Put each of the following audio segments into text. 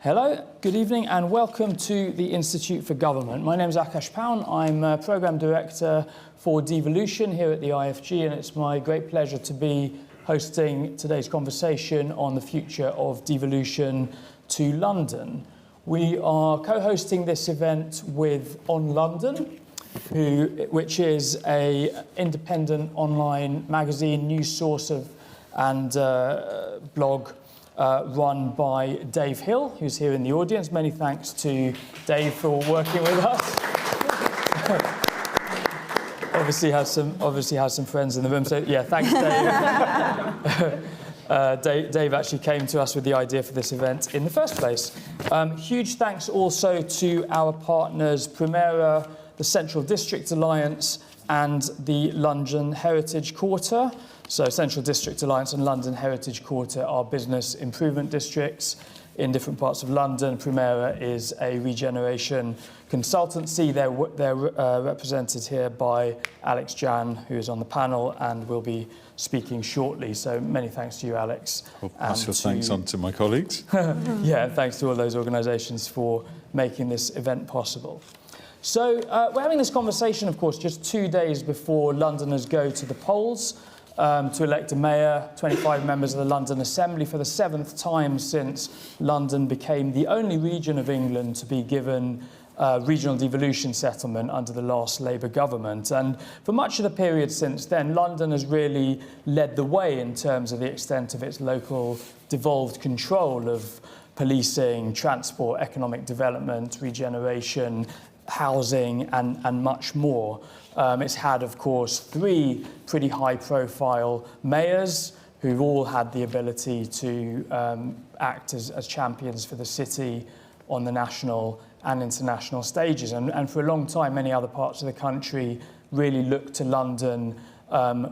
Hello, good evening and welcome to the Institute for Government. My name is Akash Pown. I'm Programme Director for Devolution here at the IFG, and it's my great pleasure to be hosting today's conversation on the future of devolution to London. We are co-hosting this event with On London, which is an independent online magazine, news source and blog run by Dave Hill, who's here in the audience. Many thanks to Dave for working with us. obviously has some friends in the room. So yeah, thanks, Dave. Dave actually came to us with the idea for this event in the first place. Huge thanks also to our partners Primera, the Central District Alliance, and the London Heritage Quarter. So Central District Alliance and London Heritage Quarter are business improvement districts in different parts of London. Primera is a regeneration consultancy. They're represented here by Alex Jan, who is on the panel and will be speaking shortly. So many thanks to you, Alex. Well, pass your thanks on to my colleagues. Yeah, thanks to all those organisations for making this event possible. So we're having this conversation, of course, just 2 days before Londoners go to the polls to elect a mayor, 25 members of the London Assembly for the 7th time since London became the only region of England to be given regional devolution settlement under the last Labour government. And for much of the period since then, London has really led the way in terms of the extent of its local devolved control of policing, transport, economic development, regeneration, housing and much more. It's had, of course, 3 pretty high-profile mayors who've all had the ability to act as champions for the city on the national and international stages. And for a long time, many other parts of the country really looked to London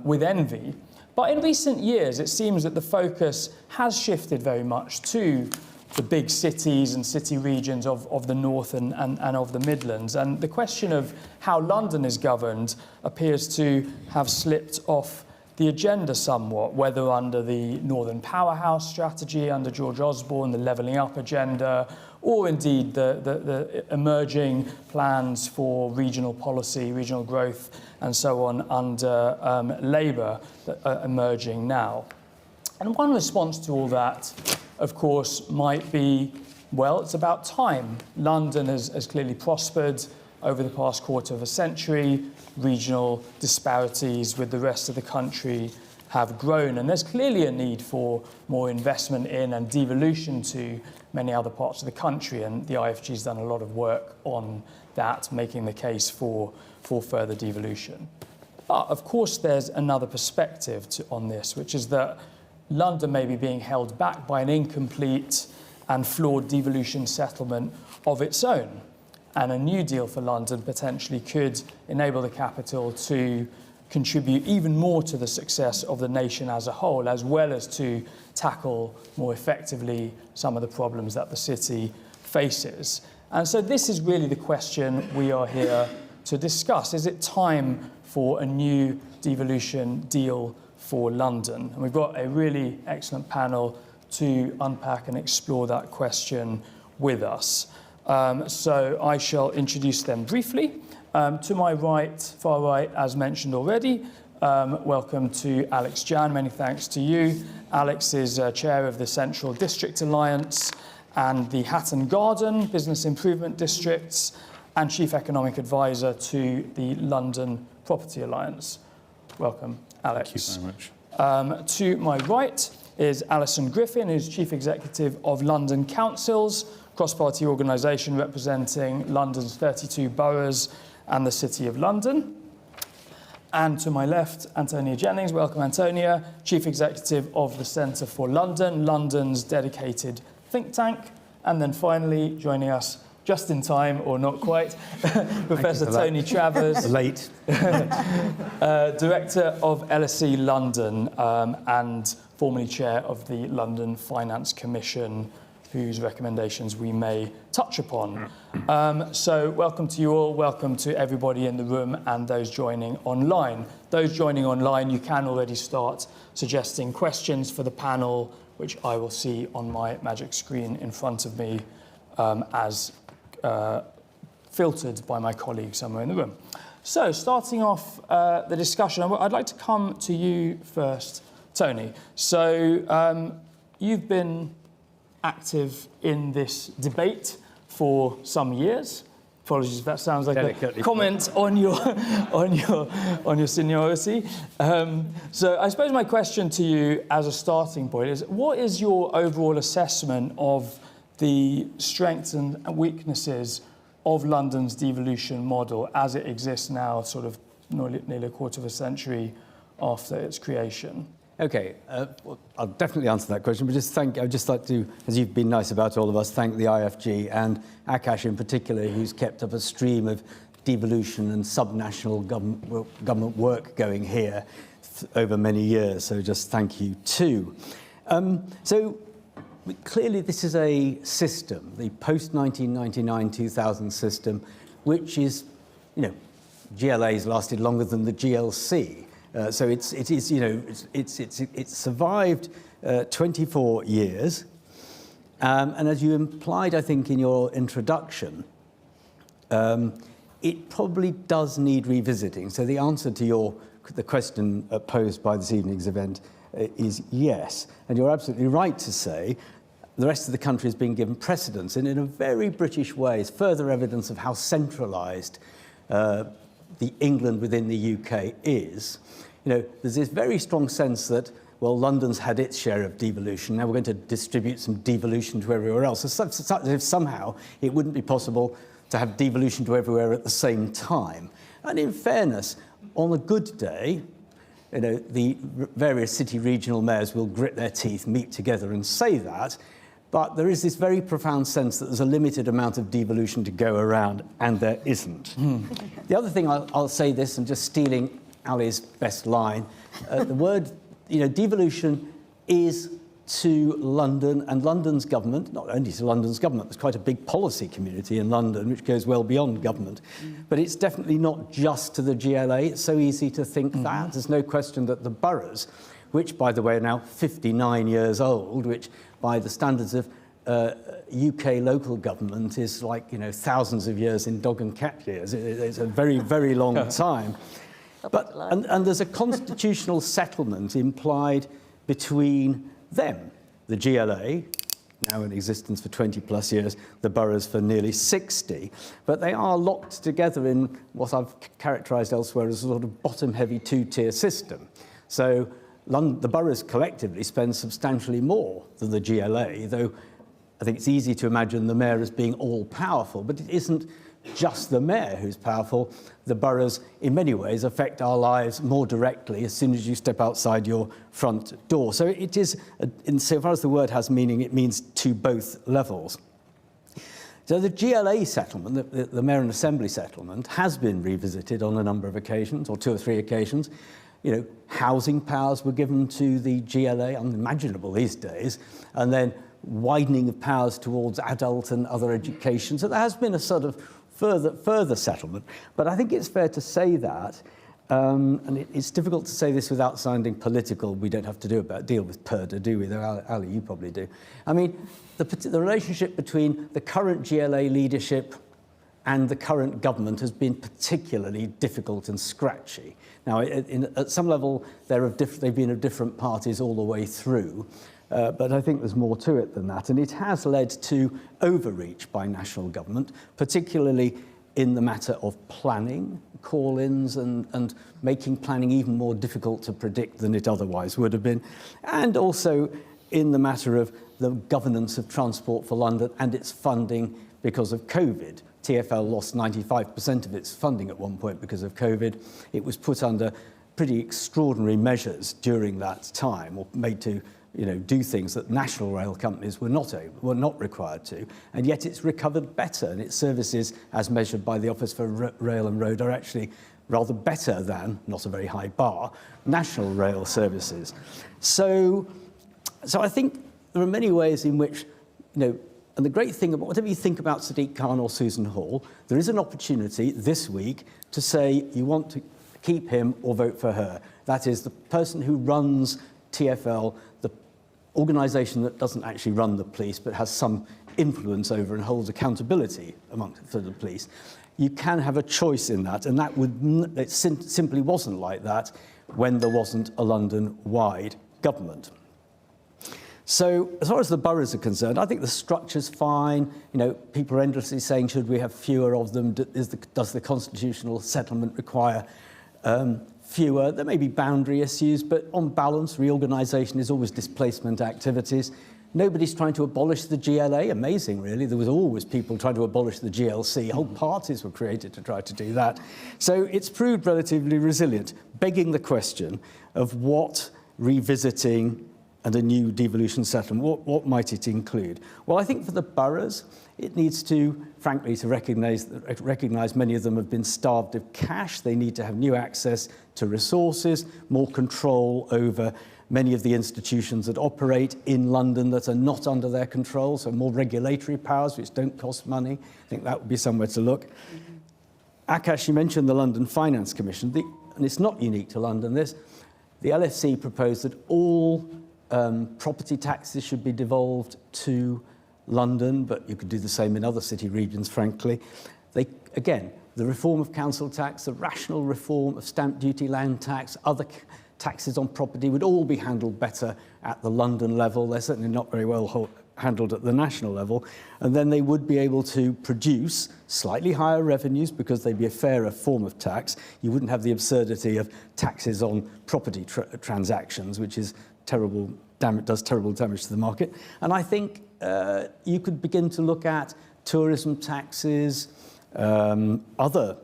with envy. But in recent years, it seems that the focus has shifted very much to the big cities and city regions of the North and of the Midlands. And the question of how London is governed appears to have slipped off the agenda somewhat, whether under the Northern Powerhouse strategy under George Osborne, the Levelling Up agenda, or indeed the emerging plans for regional policy, regional growth, and so on under Labour that are emerging now. And one response to all that, of course, might be, well, it's about time. London has clearly prospered over the past quarter of a century. Regional disparities with the rest of the country have grown, and there's clearly a need for more investment in and devolution to many other parts of the country, and the IFG's done a lot of work on that, making the case for further devolution. But, of course, there's another perspective on this, which is that London may be being held back by an incomplete and flawed devolution settlement of its own. And a new deal for London potentially could enable the capital to contribute even more to the success of the nation as a whole, as well as to tackle more effectively some of the problems that the city faces. And so this is really the question we are here to discuss. Is it time for a new devolution deal for London? And we've got a really excellent panel to unpack and explore that question with us. So I shall introduce them briefly. To my right, far right, as mentioned already, welcome to Alex Jan. Many thanks to you. Alex is chair of the Central District Alliance and the Hatton Garden Business Improvement Districts and chief economic advisor to the London Property Alliance. Welcome, Alex. Thank you very much. To my right is Alison Griffin, who's Chief Executive of London Councils, cross-party organisation representing London's 32 boroughs and the City of London. And to my left, Antonia Jennings. Welcome, Antonia, Chief Executive of the Centre for London, London's dedicated think tank. And then finally, joining us just in time, or not quite, Professor Tony Travers. Late. Director of LSE London and formerly chair of the London Finance Commission, whose recommendations we may touch upon. So welcome to you all, welcome to everybody in the room and those joining online. Those joining online, you can already start suggesting questions for the panel, which I will see on my magic screen in front of me as filtered by my colleagues somewhere in the room. So, starting off the discussion, I'd like to come to you first, Tony. So, you've been active in this debate for some years. Apologies if that sounds like a comment on your seniority. So I suppose my question to you as a starting point is, what is your overall assessment of the strengths and weaknesses of London's devolution model as it exists now, sort of nearly a quarter of a century after its creation? Okay, well, I'll definitely answer that question, but I'd just like to, as you've been nice about all of us, thank the IFG and Akash in particular, who's kept up a stream of devolution and subnational government work going here over many years. So just thank you too. Clearly this is a system, the post-1999-2000 system, which is, GLA's lasted longer than the GLC. So it's survived 24 years, and as you implied, I think, in your introduction, it probably does need revisiting. So the answer to the question posed by this evening's event is yes, and you're absolutely right to say the rest of the country has been given precedence, and in a very British way, is further evidence of how centralised the England within the UK is. There's this very strong sense that, well, London's had its share of devolution, now we're going to distribute some devolution to everywhere else. As if somehow it wouldn't be possible to have devolution to everywhere at the same time. And in fairness, on a good day, the various city regional mayors will grit their teeth, meet together and say that, but there is this very profound sense that there's a limited amount of devolution to go around, and there isn't. The other thing, I'll say this, I'm just stealing Ali's best line. The word, devolution is to London and London's government, not only to London's government, there's quite a big policy community in London which goes well beyond government, but it's definitely not just to the GLA. It's so easy to think that. There's no question that the boroughs, which, by the way, are now 59 years old, which by the standards of UK local government is like, thousands of years in dog and cat years. It's a very, very long time. But, and there's a constitutional settlement implied between them, the GLA, now in existence for 20 plus years, the boroughs for nearly 60, but they are locked together in what I've characterised elsewhere as a sort of bottom-heavy two-tier system. So the boroughs collectively spend substantially more than the GLA, though I think it's easy to imagine the mayor as being all-powerful, but it isn't just the mayor who's powerful. The boroughs, in many ways, affect our lives more directly as soon as you step outside your front door. So it is, insofar as the word has meaning, it means to both levels. So the GLA settlement, the Mayor and Assembly settlement, has been revisited on a number of occasions, or 2 or 3 occasions. Housing powers were given to the GLA, unimaginable these days, and then widening of powers towards adult and other education. So there has been a sort of further settlement. But I think it's fair to say that, and it's difficult to say this without sounding political. We don't have to deal with Purdah, do we? Though, Ali, you probably do. I mean, the relationship between the current GLA leadership and the current government has been particularly difficult and scratchy. Now, at some level, they've been of different parties all the way through. But I think there's more to it than that. And it has led to overreach by national government, particularly in the matter of planning, call-ins, and making planning even more difficult to predict than it otherwise would have been. And also in the matter of the governance of Transport for London and its funding because of COVID. TfL lost 95% of its funding at one point because of COVID. It was put under pretty extraordinary measures during that time, or made to do things that national rail companies were not required to, and yet it's recovered better, and its services, as measured by the Office for Rail and Road, are actually rather better than, not a very high bar, national rail services. So I think there are many ways in which, and the great thing about whatever you think about Sadiq Khan or Susan Hall, there is an opportunity this week to say you want to keep him or vote for her. That is the person who runs TfL, the organisation that doesn't actually run the police but has some influence over and holds accountability for the police. You can have a choice in that, and it simply wasn't like that when there wasn't a London-wide government. So as far as the boroughs are concerned, I think the structure's fine. You know, people are endlessly saying, should we have fewer of them? Does the constitutional settlement require fewer? There may be boundary issues, but on balance, reorganisation is always displacement activities. Nobody's trying to abolish the GLA. Amazing, really. There was always people trying to abolish the GLC. Whole parties were created to try to do that. So it's proved relatively resilient, begging the question of what revisiting and a new devolution settlement, what might it include? Well, I think for the boroughs, it needs to, frankly, to recognise many of them have been starved of cash. They need to have new access to resources, more control over many of the institutions that operate in London that are not under their control, so more regulatory powers which don't cost money. I think that would be somewhere to look. Akash, you mentioned the London Finance Commission, and it's not unique to London, this. The LFC proposed that all property taxes should be devolved to London, but you could do the same in other city regions, frankly. Again, the reform of council tax, the rational reform of stamp duty, land tax, other taxes on property would all be handled better at the London level. They're certainly not very well handled at the national level. And then they would be able to produce slightly higher revenues because they'd be a fairer form of tax. You wouldn't have the absurdity of taxes on property transactions, which is terrible, does terrible damage to the market. And I think you could begin to look at tourism taxes, other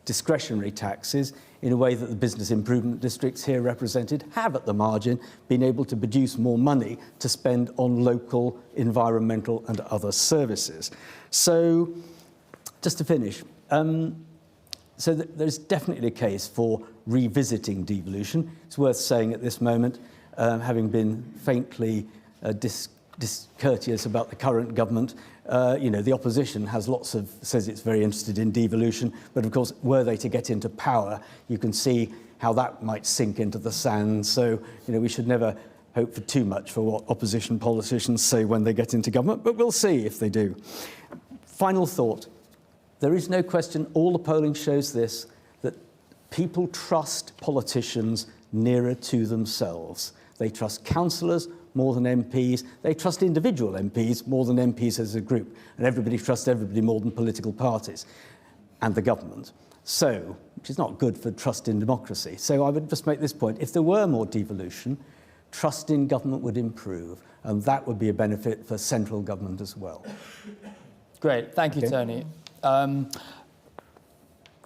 discretionary taxes in a way that the business improvement districts here represented have at the margin been able to produce more money to spend on local environmental and other services. So just to finish, so there's definitely a case for revisiting devolution. It's worth saying at this moment, having been faintly discourteous about the current government, you know, the opposition says it's very interested in devolution, but of course, were they to get into power, you can see how that might sink into the sand. So, you know, we should never hope for too much for what opposition politicians say when they get into government, but we'll see if they do. Final thought. There is no question, all the polling shows this, that people trust politicians nearer to themselves. They trust councillors more than MPs. They trust individual MPs more than MPs as a group. And everybody trusts everybody more than political parties and the government. So, which is not good for trust in democracy. So I would just make this point. If there were more devolution, trust in government would improve. And that would be a benefit for central government as well. Great. Thank you, Tony.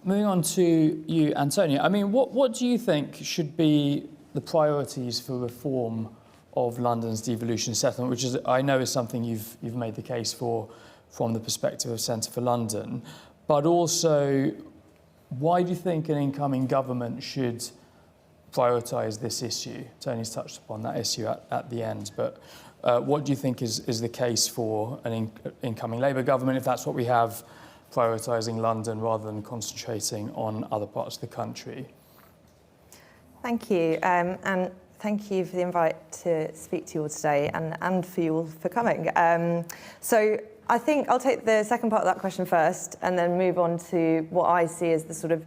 Moving on to you, Antonio. I mean, what do you think should be the priorities for reform of London's devolution settlement, which is, I know, is something you've made the case for from the perspective of Centre for London, but also why do you think an incoming government should prioritise this issue? Tony's touched upon that issue at the end, but what do you think is the case for an incoming Labour government, if that's what we have, prioritising London rather than concentrating on other parts of the country? Thank you, and thank you for the invite to speak to you all today and for you all for coming. So I think I'll take the second part of that question first and then move on to what I see as the sort of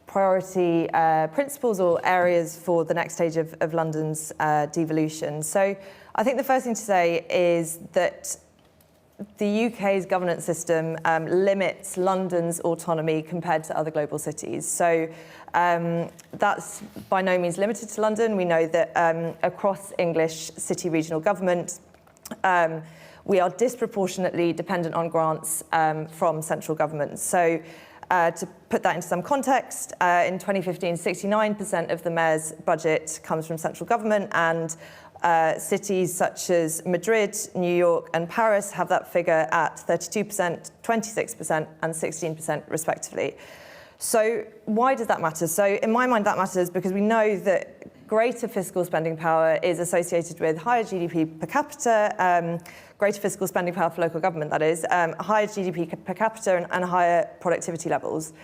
priority principles or areas for the next stage of London's devolution. So I think the first thing to say is that the UK's governance system limits London's autonomy compared to other global cities. So that's by no means limited to London. We know that across English city regional government, we are disproportionately dependent on grants from central government. So to put that into some context, in 2015, 69% of the mayor's budget comes from central government, and cities such as Madrid, New York and Paris have that figure at 32%, 26% and 16% respectively. So why does that matter? So in my mind that matters because we know that greater fiscal spending power is associated with higher GDP per capita, greater fiscal spending power for local government, that is, higher GDP per capita and higher productivity levels.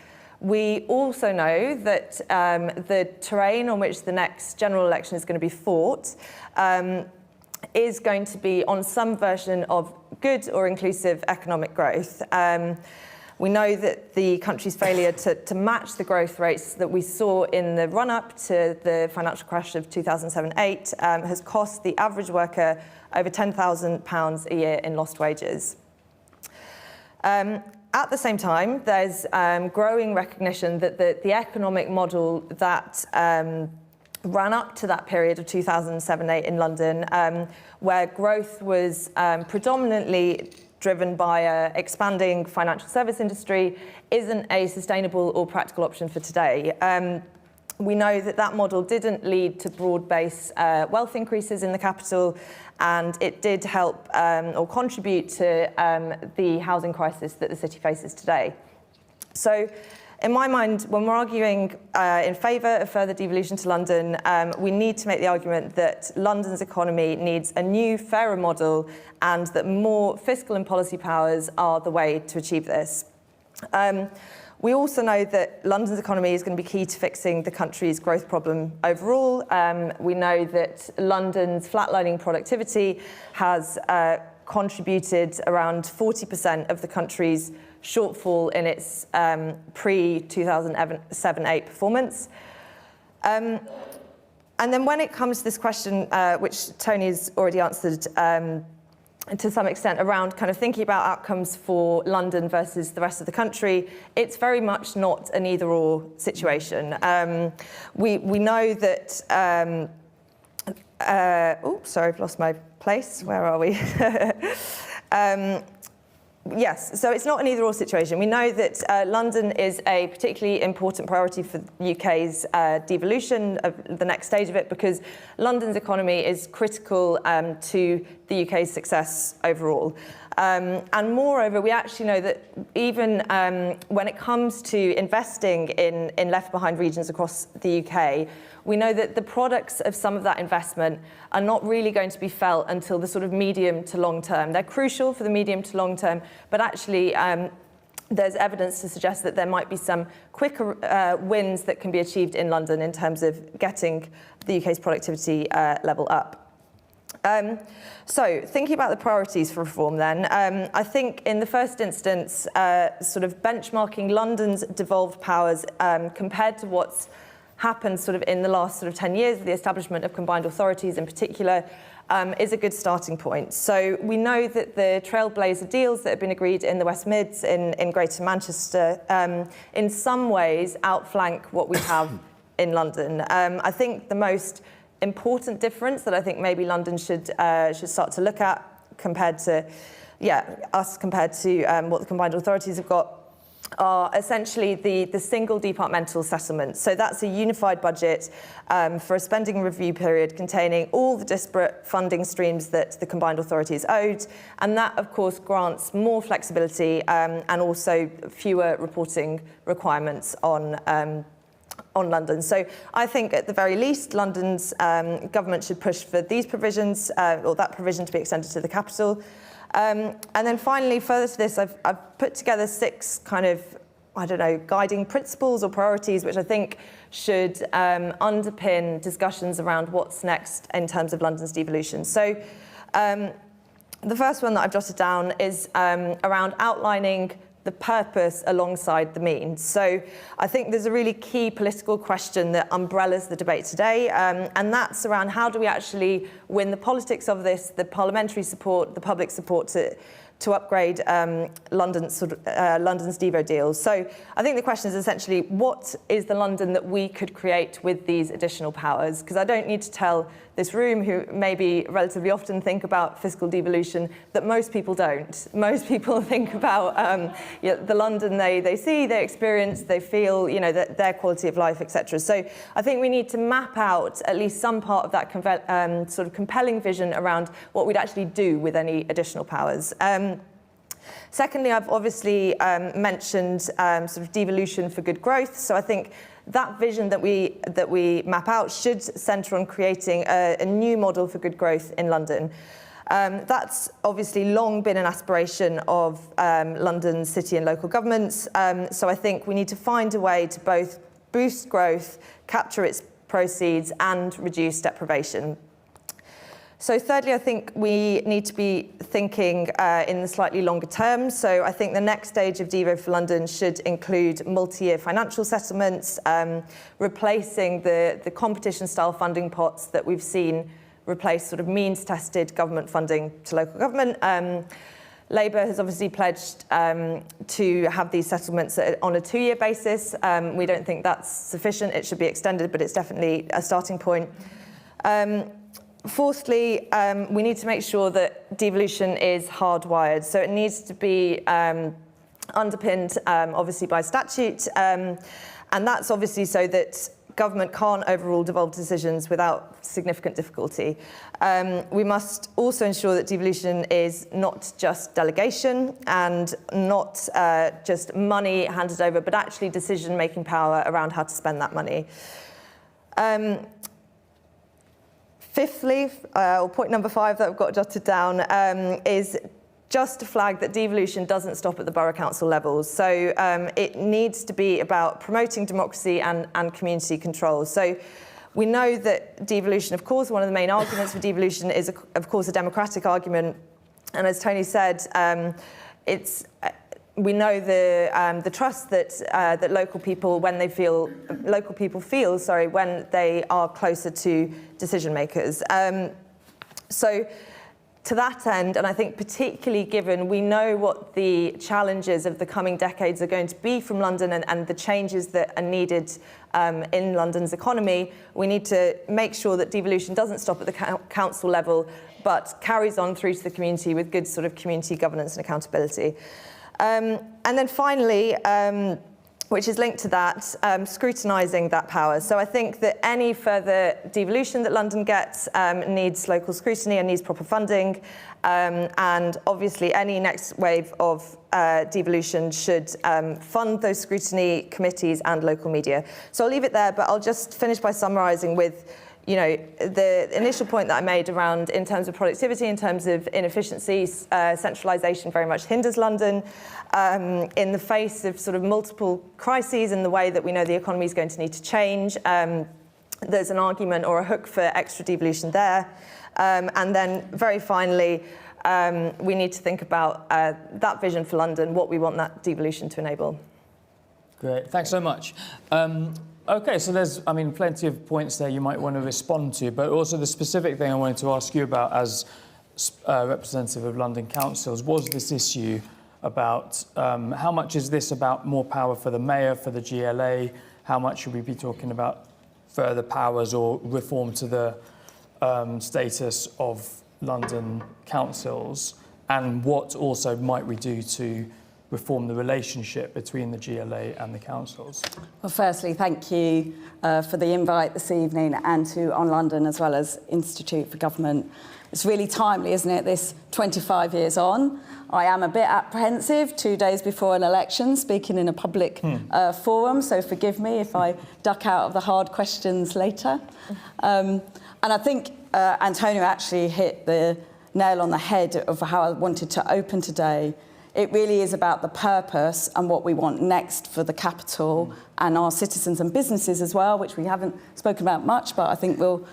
We also know that the terrain on which the next general election is going to be fought is going to be on some version of good or inclusive economic growth. We know that the country's failure to match the growth rates that we saw in the run-up to the financial crash of 2007-8 has cost the average worker over £10,000 a year in lost wages. At the same time, there's growing recognition that the economic model that ran up to that period of 2007-8 in London, where growth was predominantly driven by an expanding financial service industry, isn't a sustainable or practical option for today. We know that that model didn't lead to broad-based wealth increases in the capital, and it did help or contribute to the housing crisis that the city faces today. So, in my mind, when we're arguing in favour of further devolution to London, we need to make the argument that London's economy needs a new, fairer model, and that more fiscal and policy powers are the way to achieve this. We also know that London's economy is going to be key to fixing the country's growth problem overall. We know that London's flatlining productivity has contributed around 40% of the country's shortfall in its pre-2007-8 performance. And then when it comes to this question, which Tony's already answered to some extent, around kind of thinking about outcomes for London versus the rest of the country, it's very much not an either-or situation. We know that... sorry, I've lost my place. Where are we? Yes, so it's not an either-or situation. We know that London is a particularly important priority for the UK's devolution, of the next stage of it, because London's economy is critical to the UK's success overall. And moreover, we actually know that even when it comes to investing in left-behind regions across the UK, we know that the products of some of that investment are not really going to be felt until the sort of medium to long term. They're crucial for the medium to long term, but actually there's evidence to suggest that there might be some quicker wins that can be achieved in London in terms of getting the UK's productivity level up. So, thinking about the priorities for reform then, I think in the first instance, sort of benchmarking London's devolved powers compared to what's happened sort of in the last sort of 10 years, the establishment of combined authorities in particular, is a good starting point. So we know that the trailblazer deals that have been agreed in the West Mids in Greater Manchester in some ways outflank what we have in London. I think the most important difference that I think maybe London should start to look at compared to what the combined authorities have got are essentially the single departmental settlement. So that's a unified budget for a spending review period containing all the disparate funding streams that the combined authorities owed. And that, of course, grants more flexibility and also fewer reporting requirements on London. So I think at the very least, London's government should push for these provisions, or that provision to be extended to the capital. And then finally, further to this, I've put together 6 kind of, guiding principles or priorities, which I think should underpin discussions around what's next in terms of London's devolution. So the first one that I've jotted down is around outlining the purpose alongside the means. So I think there's a really key political question that umbrellas the debate today, and that's around how do we actually win the politics of this, the parliamentary support, the public support to upgrade London's Devo deals. So I think the question is essentially, what is the London that we could create with these additional powers? Because I don't need to tell this room, who maybe relatively often think about fiscal devolution, that most people don't. Most people think about the London they see, they experience, they feel, their quality of life, etc. So I think we need to map out at least some part of that sort of compelling vision around what we'd actually do with any additional powers. Secondly, I've obviously mentioned sort of devolution for good growth. So I think that vision that we map out should centre on creating a new model for good growth in London. That's obviously long been an aspiration of London's city and local governments. So I think we need to find a way to both boost growth, capture its proceeds, and reduce deprivation. So thirdly, I think we need to be thinking in the slightly longer term. So I think the next stage of Devo for London should include multi-year financial settlements, replacing the competition-style funding pots that we've seen replace sort of means-tested government funding to local government. Labour has obviously pledged to have these settlements on a 2-year basis. We don't think that's sufficient. It should be extended, but it's definitely a starting point. Fourthly, we need to make sure that devolution is hardwired. So it needs to be underpinned, obviously, by statute. And that's obviously so that government can't overrule devolved decisions without significant difficulty. We must also ensure that devolution is not just delegation and not just money handed over, but actually decision-making power around how to spend that money. Fifthly, or point number 5 that I've got jotted down, is just to flag that devolution doesn't stop at the borough council levels. So it needs to be about promoting democracy and community control. So we know that devolution, of course, one of the main arguments for devolution is, of course, a democratic argument. And as Tony said, we know the trust that local people feel when they are closer to decision makers. So to that end, and I think particularly given we know what the challenges of the coming decades are going to be from London and the changes that are needed in London's economy, we need to make sure that devolution doesn't stop at the council level, but carries on through to the community with good sort of community governance and accountability. And then finally, which is linked to that, scrutinising that power. So I think that any further devolution that London gets needs local scrutiny and needs proper funding. And obviously any next wave of devolution should fund those scrutiny committees and local media. So I'll leave it there, but I'll just finish by summarising with the initial point that I made around in terms of productivity, in terms of inefficiency, centralisation very much hinders London in the face of sort of multiple crises and the way that we know the economy is going to need to change. There's an argument or a hook for extra devolution there. And then very finally, we need to think about that vision for London, what we want that devolution to enable. Great, thanks so much. Okay, so there's, plenty of points there you might want to respond to, but also the specific thing I wanted to ask you about as representative of London councils was this issue about how much is this about more power for the mayor, for the GLA? How much should we be talking about further powers or reform to the status of London councils? And what also might we do to reform the relationship between the GLA and the councils? Well, firstly, thank you for the invite this evening and to On London as well as Institute for Government. It's really timely, isn't it, this 25 years on. I am a bit apprehensive 2 days before an election, speaking in a public forum, so forgive me if I duck out of the hard questions later. And I think Antonio actually hit the nail on the head of how I wanted to open today. It really is about the purpose and what we want next for the capital and our citizens and businesses as well, which we haven't spoken about much, but I think we'll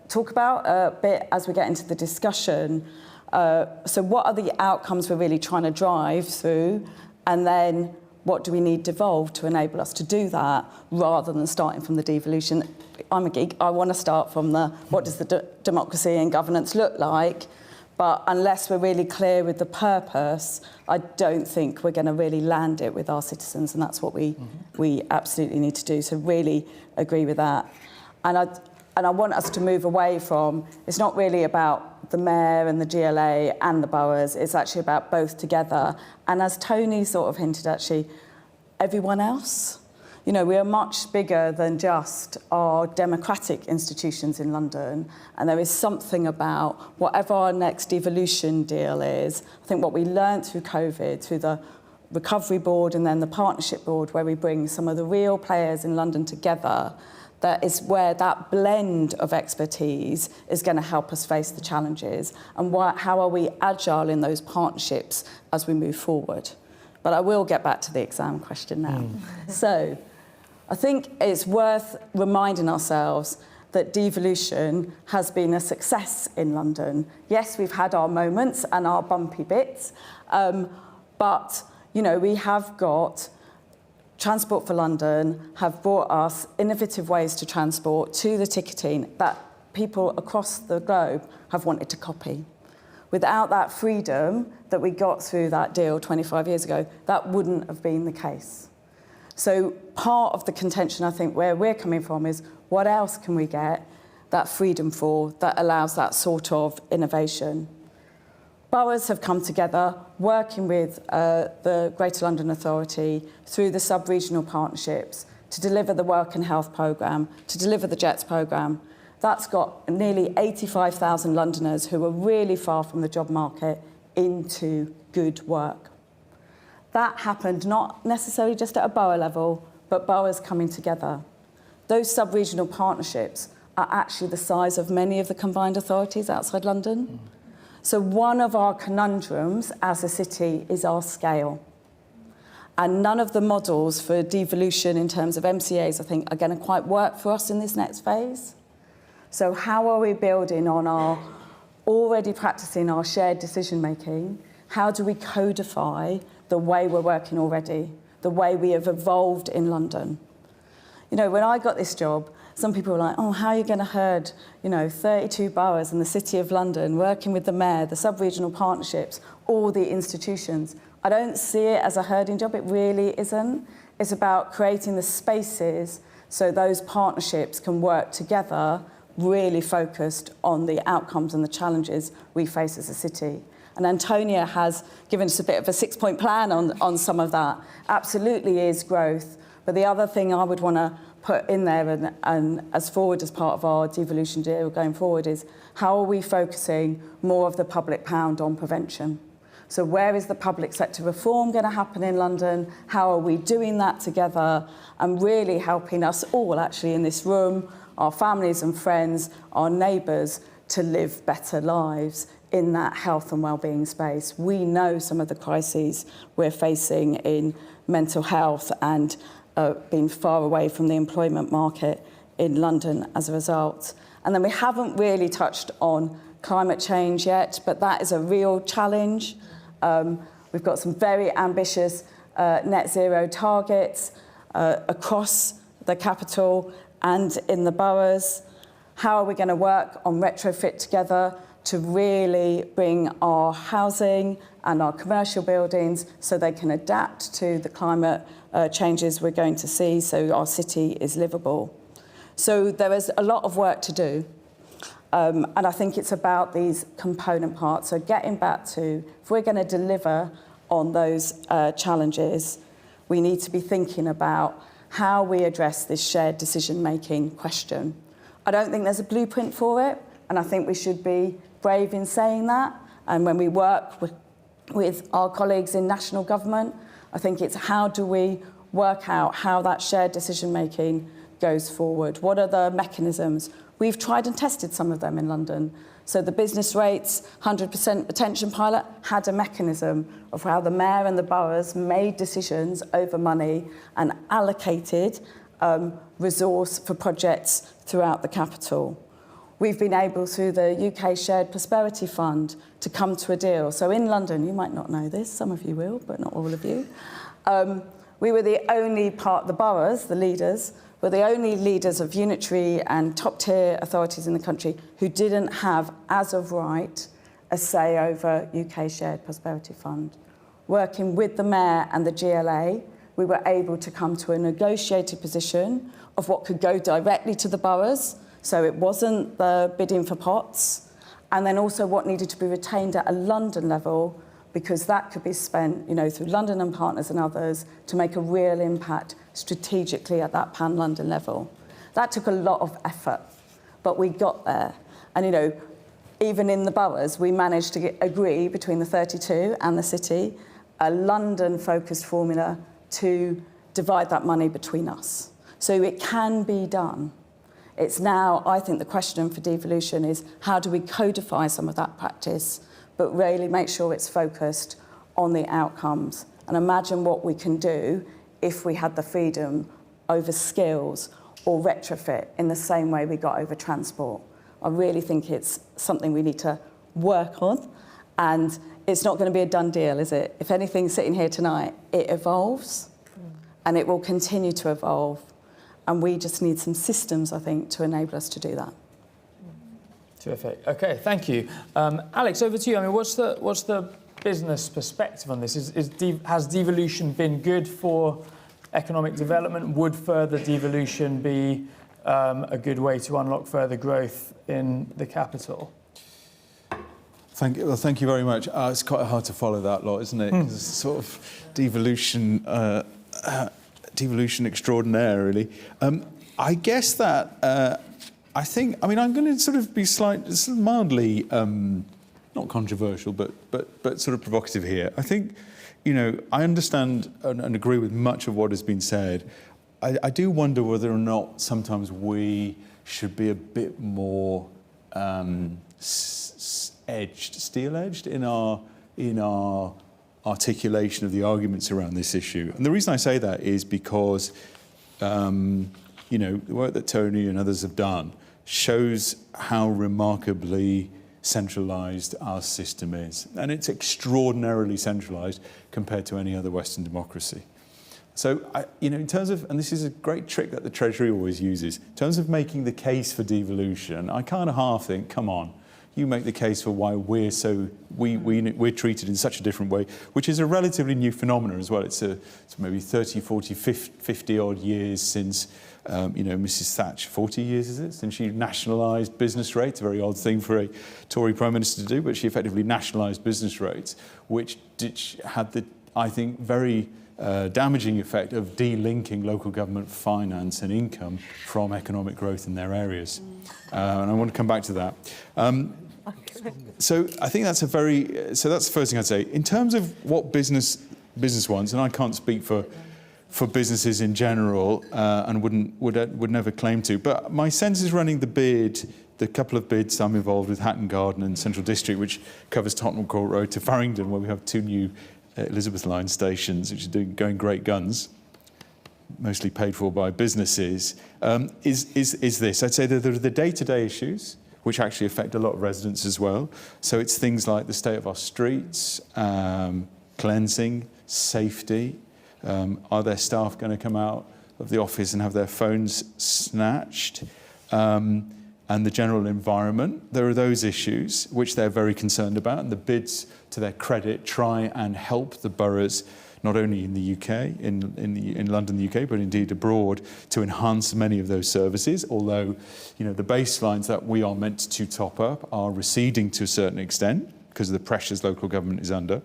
talk about a bit as we get into the discussion. So what are the outcomes we're really trying to drive through? And then what do we need devolved to enable us to do that rather than starting from the devolution? I'm a geek. I want to start from the what does the democracy and governance look like? But unless we're really clear with the purpose, I don't think we're going to really land it with our citizens, and that's what we absolutely need to do. So really agree with that. And I want us to move away from, it's not really about the mayor and the GLA and the boroughs, it's actually about both together. And as Tony sort of hinted, actually, everyone else. You know, we are much bigger than just our democratic institutions in London, and there is something about whatever our next devolution deal is. I think what we learned through COVID, through the Recovery Board and then the Partnership Board, where we bring some of the real players in London together, that is where that blend of expertise is going to help us face the challenges. And how are we agile in those partnerships as we move forward? But I will get back to the exam question now. So I think it's worth reminding ourselves that devolution has been a success in London. Yes, we've had our moments and our bumpy bits, but we have got Transport for London have brought us innovative ways to transport, to the ticketing that people across the globe have wanted to copy. Without that freedom that we got through that deal 25 years ago, that wouldn't have been the case. So part of the contention, I think, where we're coming from is what else can we get that freedom for that allows that sort of innovation? Boroughs have come together, working with the Greater London Authority through the sub-regional partnerships to deliver the Work and Health programme, to deliver the JETS programme. That's got nearly 85,000 Londoners who are really far from the job market into good work. That happened not necessarily just at a borough level, but boroughs coming together. Those sub-regional partnerships are actually the size of many of the combined authorities outside London. So one of our conundrums as a city is our scale. And none of the models for devolution in terms of MCAs, I think, are going to quite work for us in this next phase. So how are we building on our already practicing our shared decision-making? How do we codify the way we're working already, the way we have evolved in London? When I got this job, some people were like, oh, how are you going to herd, 32 boroughs in the City of London, working with the mayor, the sub-regional partnerships, all the institutions? I don't see it as a herding job. It really isn't. It's about creating the spaces so those partnerships can work together, really focused on the outcomes and the challenges we face as a city. And Antonia has given us a bit of a 6-point plan on some of that. Absolutely is growth. But the other thing I would want to put in there and as forward as part of our devolution deal going forward is how are we focusing more of the public pound on prevention? So where is the public sector reform going to happen in London? How are we doing that together and really helping us all actually in this room, our families and friends, our neighbours to live better lives in that health and wellbeing space? We know some of the crises we're facing in mental health and being far away from the employment market in London as a result. And then we haven't really touched on climate change yet, but that is a real challenge. We've got some very ambitious net zero targets across the capital and in the boroughs. How are we going to work on retrofit together to really bring our housing and our commercial buildings so they can adapt to the climate changes we're going to see so our city is livable? So there is a lot of work to do. And I think it's about these component parts. So getting back to, if we're going to deliver on those challenges, we need to be thinking about how we address this shared decision-making question. I don't think there's a blueprint for it, and I think we should be brave in saying that. And when we work with our colleagues in national government, I think it's how do we work out how that shared decision-making goes forward? What are the mechanisms? We've tried and tested some of them in London. So the business rates, 100% retention pilot, had a mechanism of how the mayor and the boroughs made decisions over money and allocated resource for projects throughout the capital. We've been able, through the UK Shared Prosperity Fund, to come to a deal. So in London, you might not know this, some of you will, but not all of you. We were the only the boroughs, the leaders, were the only leaders of unitary and top-tier authorities in the country who didn't have, as of right, a say over UK Shared Prosperity Fund. Working with the mayor and the GLA, we were able to come to a negotiated position of what could go directly to the boroughs, so it wasn't the bidding for pots, and then also what needed to be retained at a London level, because that could be spent, through London and Partners and others to make a real impact strategically at that pan-London level. That took a lot of effort, but we got there. And, even in the boroughs, we managed to agree between the 32 and the city a London-focused formula to divide that money between us. So it can be done. It's now, I think, the question for devolution is how do we codify some of that practice, but really make sure it's focused on the outcomes. And imagine what we can do if we had the freedom over skills or retrofit in the same way we got over transport. I really think it's something we need to work on, and it's not going to be a done deal, is it? If anything, sitting here tonight, it evolves, and it will continue to evolve, and we just need some systems, I think, to enable us to do that. Terrific. Okay, thank you. Alex, over to you. I mean, what's the business perspective on this? Has devolution been good for economic development? Would further devolution be a good way to unlock further growth in the capital? Thank you very much. It's quite hard to follow that lot, isn't it? 'Cause it's sort of devolution extraordinaire, really. I guess that I'm going to sort of be mildly not controversial, but sort of provocative here. I think, I understand and agree with much of what has been said. I do wonder whether or not sometimes we should be a bit more steel-edged in our articulation of the arguments around this issue. And the reason I say that is because, the work that Tony and others have done shows how remarkably centralised our system is. And it's extraordinarily centralised compared to any other Western democracy. So, in terms of, and this is a great trick that the Treasury always uses, in terms of making the case for devolution, I kind of half think, come on, you make the case for why we're treated in such a different way, which is a relatively new phenomenon as well. It's maybe 30, 40, 50 odd years since, Mrs. Thatcher, 40 years is it, since she nationalised business rates, a very odd thing for a Tory Prime Minister to do, but she effectively nationalised business rates, which had the, I think, very damaging effect of delinking local government finance and income from economic growth in their areas. And I want to come back to that. So I think that's so that's the first thing I'd say. In terms of what business wants, and I can't speak for businesses in general, and would never claim to, but my sense is running the couple of bids I'm involved with, Hatton Garden and Central District, which covers Tottenham Court Road to Farringdon, where we have 2 new Elizabeth Line stations, which are going great guns, mostly paid for by businesses, is this. I'd say that there are the day-to-day issues, which actually affect a lot of residents as well. So it's things like the state of our streets, cleansing, safety. Are their staff going to come out of the office and have their phones snatched? And the general environment. There are those issues which they're very concerned about, and the bids, to their credit, try and help the boroughs, not only in the UK, in London, the UK, but indeed abroad, to enhance many of those services. Although, the baselines that we are meant to top up are receding to a certain extent because of the pressures local government is under.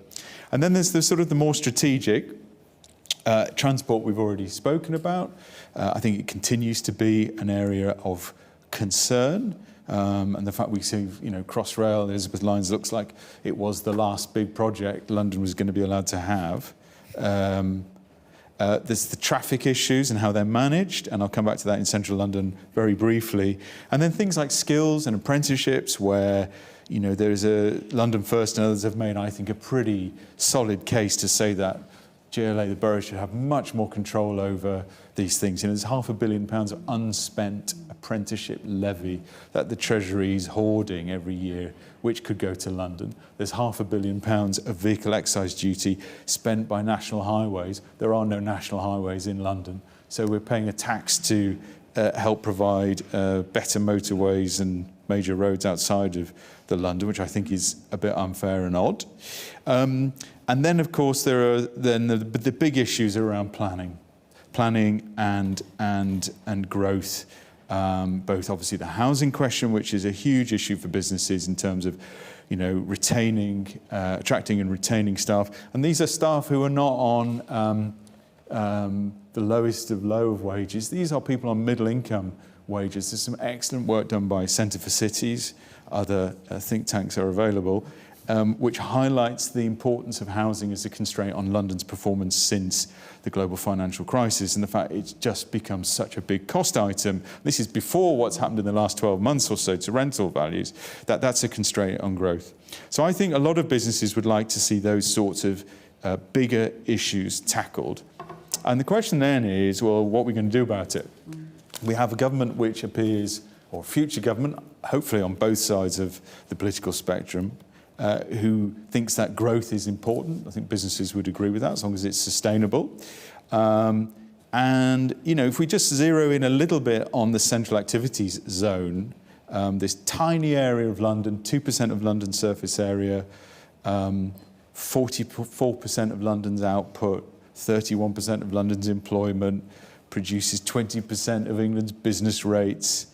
And then there's the sort of the more strategic transport we've already spoken about. I think it continues to be an area of concern, and the fact we see, Crossrail, Elizabeth Lines looks like it was the last big project London was going to be allowed to have. There's the traffic issues and how they're managed, and I'll come back to that in central London very briefly. And then things like skills and apprenticeships, where there's a London First and others have made, I think, a pretty solid case to say that GLA, the borough, should have much more control over these things. There's £500 million of unspent apprenticeship levy that the Treasury is hoarding every year, which could go to London. There's £500 million of vehicle excise duty spent by national highways. There are no national highways in London, so we're paying a tax to help provide better motorways and major roads outside of the London, which I think is a bit unfair and odd. And then, of course, there are then the big issues around planning and growth. Both obviously the housing question, which is a huge issue for businesses in terms of, attracting and retaining staff. And these are staff who are not on the lowest of low of wages. These are people on middle income wages. There's some excellent work done by Centre for Cities. Other think tanks are available, which highlights the importance of housing as a constraint on London's performance since the global financial crisis, and the fact it's just become such a big cost item. This is before what's happened in the last 12 months or so to rental values, that's a constraint on growth. So I think a lot of businesses would like to see those sorts of bigger issues tackled. And the question then is, well, what are we going to do about it? we have a government which appears, or future government, hopefully on both sides of the political spectrum, who thinks that growth is important. I think businesses would agree with that, as long as it's sustainable. And, you know, if we just zero in a little bit on the central activities zone, this tiny area of London, 2% of London's surface area, 44% of London's output, 31% of London's employment, produces 20% of England's business rates,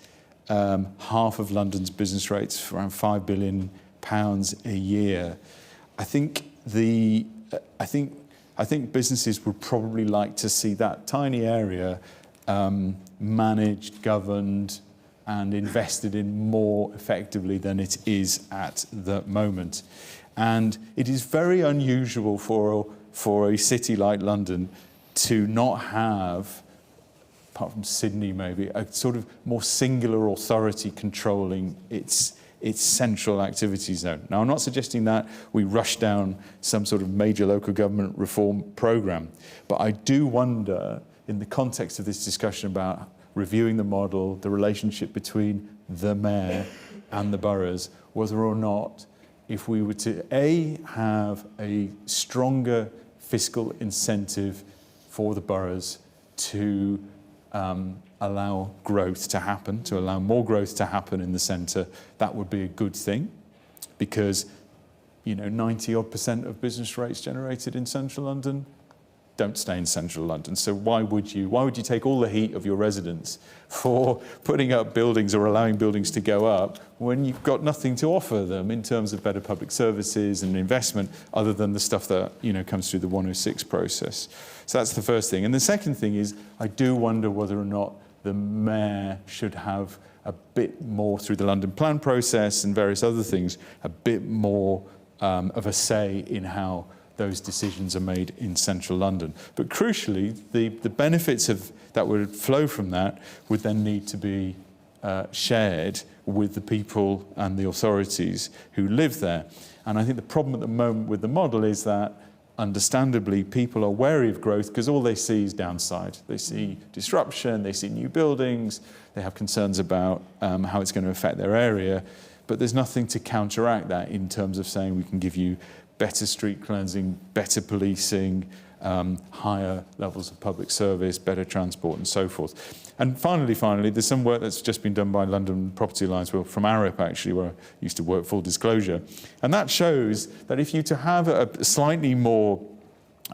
half of London's business rates, around £5 billion a year. I think businesses would probably like to see that tiny area managed, governed, and invested in more effectively than it is at the moment. And it is very unusual for a city like London to not have, apart from Sydney maybe, a sort of more singular authority controlling its central activity zone. Now, I'm not suggesting that we rush down some sort of major local government reform programme, but I do wonder, in the context of this discussion about reviewing the model, the relationship between the mayor and the boroughs, whether or not, if we were to, A, have a stronger fiscal incentive for the boroughs to allow growth to happen, to allow more growth to happen in the centre, that would be a good thing, because, you know, 90-odd% of business rates generated in central London don't stay in central London. So why would you take all the heat of your residents for putting up buildings or allowing buildings to go up when you've got nothing to offer them in terms of better public services and investment, other than the stuff that, you know, comes through the 106 process? So that's the first thing. And the second thing is, I do wonder whether or not the mayor should have a bit more, through the London plan process and various other things, a bit more of a say in how those decisions are made in central London. But crucially, the benefits that would flow from that would then need to be shared with the people and the authorities who live there. And I think the problem at the moment with the model is that, understandably, people are wary of growth because all they see is downside. They see disruption, they see new buildings, they have concerns about how it's going to affect their area, but there's nothing to counteract that in terms of saying we can give you better street cleansing, better policing, higher levels of public service, better transport, and so forth. And finally, there's some work that's just been done by London Property Alliance, well, from ARIP actually, where I used to work, full disclosure. And that shows that if you to have a slightly more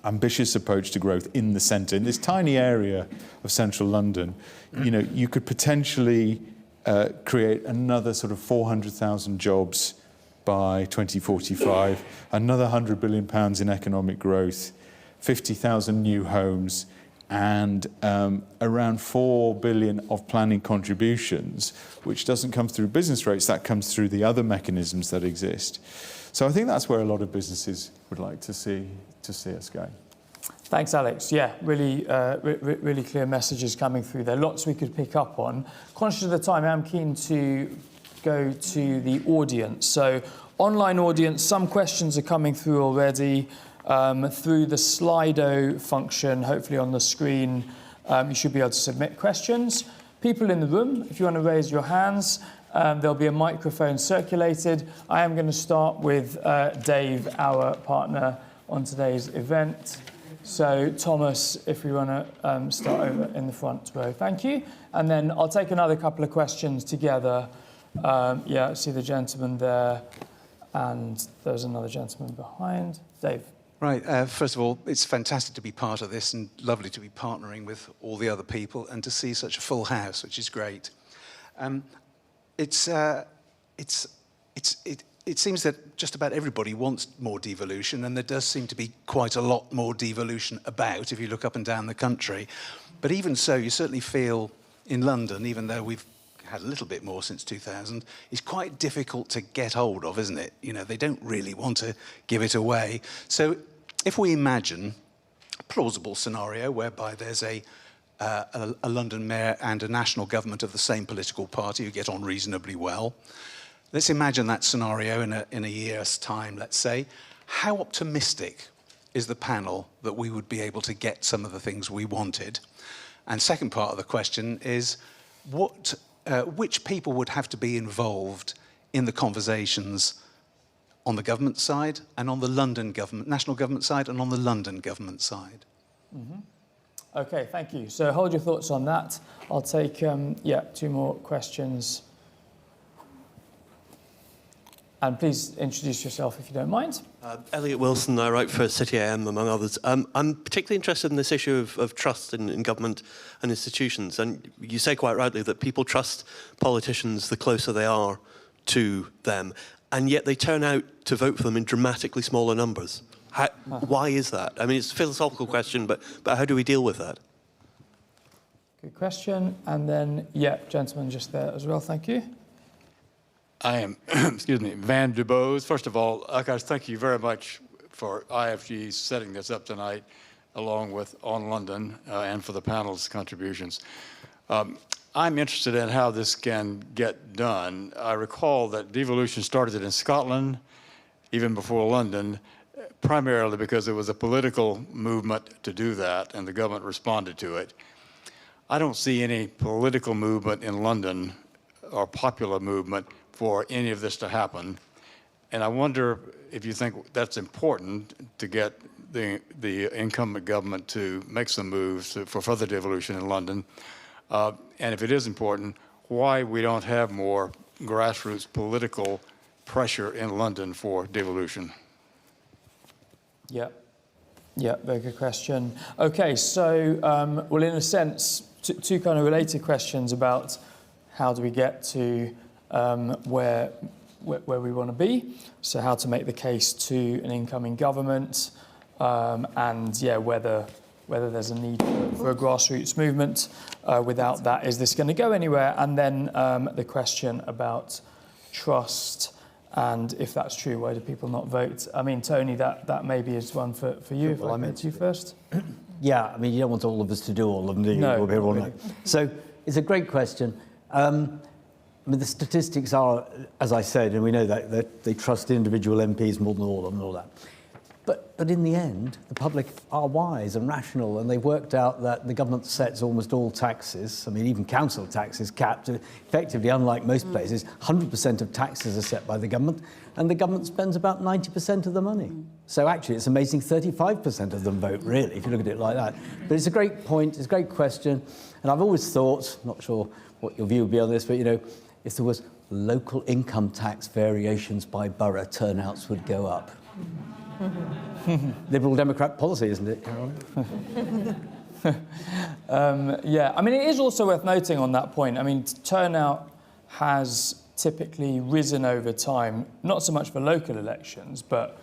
ambitious approach to growth in the centre, in this tiny area of central London, you know, you could potentially create another sort of 400,000 jobs by 2045, another £100 billion in economic growth, 50,000 new homes, and around 4 billion of planning contributions, which doesn't come through business rates, that comes through the other mechanisms that exist. So I think that's where a lot of businesses would like to see us go. Thanks, Alex. Yeah, really clear messages coming through there. Lots we could pick up on. Conscious of the time, I'm keen to go to the audience. So, online audience, some questions are coming through already through the Slido function, hopefully on the screen. You should be able to submit questions. People in the room, if you want to raise your hands, there'll be a microphone circulated. I am going to start with Dave, our partner on today's event. So, Thomas, if we want to start over in the front row. Thank you. And then I'll take another couple of questions together. Yeah, I see the gentleman there, and there's another gentleman behind. Dave. Right, first of all, it's fantastic to be part of this and lovely to be partnering with all the other people and to see such a full house, which is great. It seems that just about everybody wants more devolution, and there does seem to be quite a lot more devolution about if you look up and down the country. But even so, you certainly feel in London, even though we've had a little bit more since 2000, is quite difficult to get hold of, isn't it? You know, they don't really want to give it away. So if we imagine a plausible scenario whereby there's a London mayor and a national government of the same political party who get on reasonably well, let's imagine that scenario in a year's time, let's say. How optimistic is the panel that we would be able to get some of the things we wanted? And second part of the question is, which people would have to be involved in the conversations on the government side and on the London government, national government side and on the London government side? Mm-hmm. Okay, thank you. So hold your thoughts on that. I'll take, 2 more questions. And please introduce yourself if you don't mind. Elliot Wilson, I write for City AM, among others. I'm particularly interested in this issue of trust in government and institutions. And you say quite rightly that people trust politicians the closer they are to them, and yet they turn out to vote for them in dramatically smaller numbers. Why is that? I mean, it's a philosophical question, but how do we deal with that? Good question. And then, gentleman just there as well, thank you. I am, Van Dubose. First of all, guys, thank you very much for IFG setting this up tonight, along with On London, and for the panel's contributions. I'm interested in how this can get done. I recall that devolution started in Scotland, even before London, primarily because there was a political movement to do that, and the government responded to it. I don't see any political movement in London or popular movement for any of this to happen. And I wonder if you think that's important to get the incumbent government to make some moves for further devolution in London. And if it is important, why we don't have more grassroots political pressure in London for devolution. Yeah, very good question. Okay, so, well, in a sense, two kind of related questions about how do we get to where we want to be. So how to make the case to an incoming government, and whether there's a need for a grassroots movement. Without that, is this going to go anywhere? And then the question about trust, and if that's true, why do people not vote? I mean, Tony, that maybe is one for you. If I met you first. Yeah, I mean, you don't want all of us to do all of them, do you? No, we'll be all night. So it's a great question. I mean, the statistics are, as I said, and we know that they trust individual MPs more than all of them and all that. But in the end, the public are wise and rational, and they've worked out that the government sets almost all taxes. I mean, even council taxes capped. Effectively, unlike most places, 100% of taxes are set by the government, and the government spends about 90% of the money. So actually, it's amazing 35% of them vote, really, if you look at it like that. But it's a great point, it's a great question, and I've always thought, not sure what your view would be on this, but, you know, if there was local income tax variations by borough, turnouts would go up. Liberal Democrat policy, isn't it, Caroline? I mean, it is also worth noting on that point. I mean, turnout has typically risen over time, not so much for local elections, but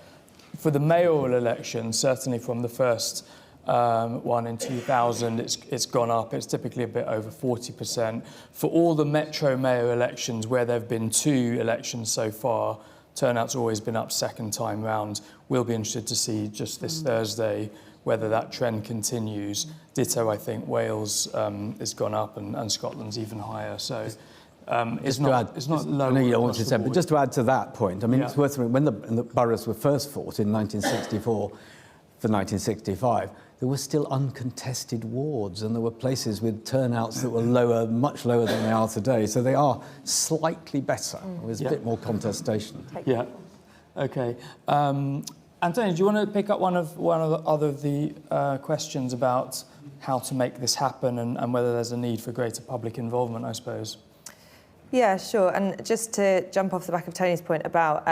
for the mayoral elections, certainly from the first one in 2000, it's gone up. It's typically a bit over 40%. For all the metro mayor elections, where there have been 2 elections so far, turnout's always been up second time round. We'll be interested to see just this Thursday whether that trend continues. Ditto, I think Wales has gone up and Scotland's even higher. So it's not low. I know you don't want to say, but just to add to that point, I mean, it's worth when the boroughs were first fought in 1964 for 1965. There were still uncontested wards, and there were places with turnouts that were lower, much lower than they are today. So they are slightly better. There's a bit more contestation. Yeah. Okay. Antonio, do you want to pick up one of the questions about how to make this happen and whether there's a need for greater public involvement, I suppose? Yeah, sure. And just to jump off the back of Tony's point about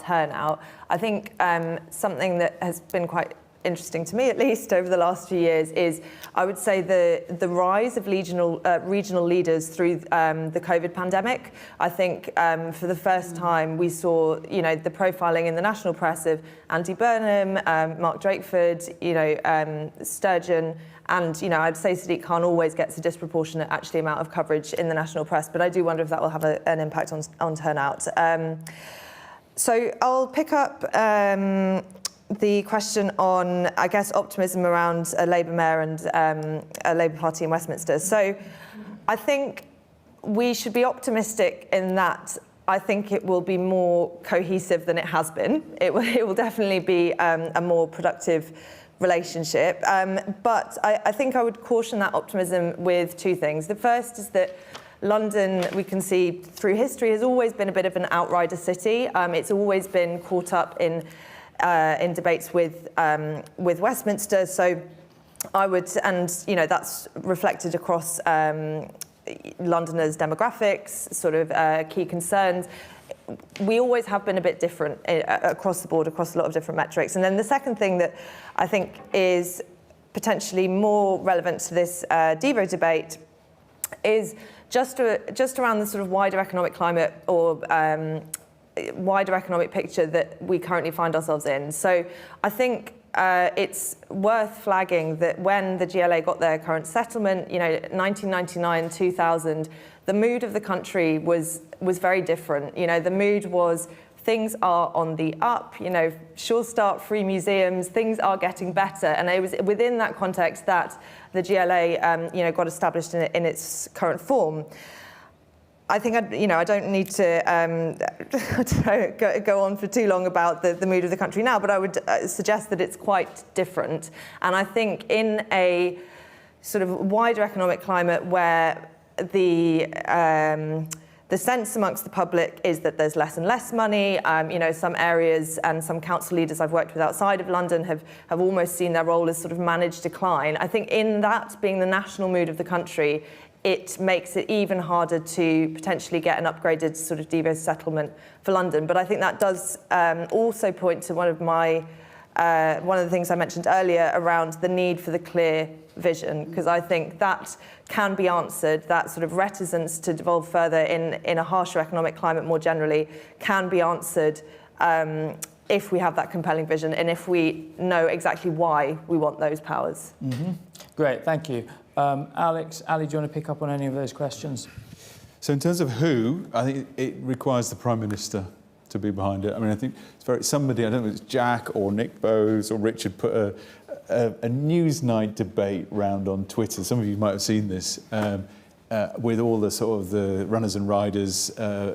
turnout, I think something that has been quite interesting to me, at least over the last few years, is I would say the rise of regional leaders through the COVID pandemic. I think for the first time we saw, you know, the profiling in the national press of Andy Burnham, Mark Drakeford, you know, Sturgeon, and, you know, I'd say Sadiq Khan always gets a disproportionate actually amount of coverage in the national press, but I do wonder if that will have an impact on turnout. So I'll pick up the question on, I guess, optimism around a Labour mayor and a Labour Party in Westminster. So I think we should be optimistic in that I think it will be more cohesive than it has been. It will definitely be a more productive relationship. But I think I would caution that optimism with two things. The first is that London, we can see through history, has always been a bit of an outrider city. It's always been caught up in debates with Westminster. So I would, and that's reflected across Londoners' demographics, sort of key concerns. We always have been a bit different across the board, across a lot of different metrics. And then the second thing that I think is potentially more relevant to this Devo debate is just around the sort of wider economic climate or wider economic picture that we currently find ourselves in. So I think it's worth flagging that when the GLA got their current settlement, 1999, 2000, the mood of the country was very different. The mood was things are on the up, sure start, free museums, things are getting better. And it was within that context that the GLA, got established in its current form. I think I don't need to go on for too long about the mood of the country now, but I would suggest that it's quite different. And I think in a sort of wider economic climate where the sense amongst the public is that there's less and less money. Some areas and some council leaders I've worked with outside of London have almost seen their role as sort of managed decline. I think in that being the national mood of the country, it makes it even harder to potentially get an upgraded sort of Devo settlement for London. But I think that does also point to one of the things I mentioned earlier around the need for the clear vision, because I think that can be answered, that sort of reticence to devolve further in a harsher economic climate more generally can be answered if we have that compelling vision and if we know exactly why we want those powers. Mm-hmm. Great, thank you. Alex, Ali, do you want to pick up on any of those questions? So in terms of who, I think it requires the Prime Minister to be behind it. I mean, I think it's somebody, I don't know if it's Jack or Nick Bowes or Richard, put a Newsnight debate round on Twitter. Some of you might have seen this, with all the sort of the runners and riders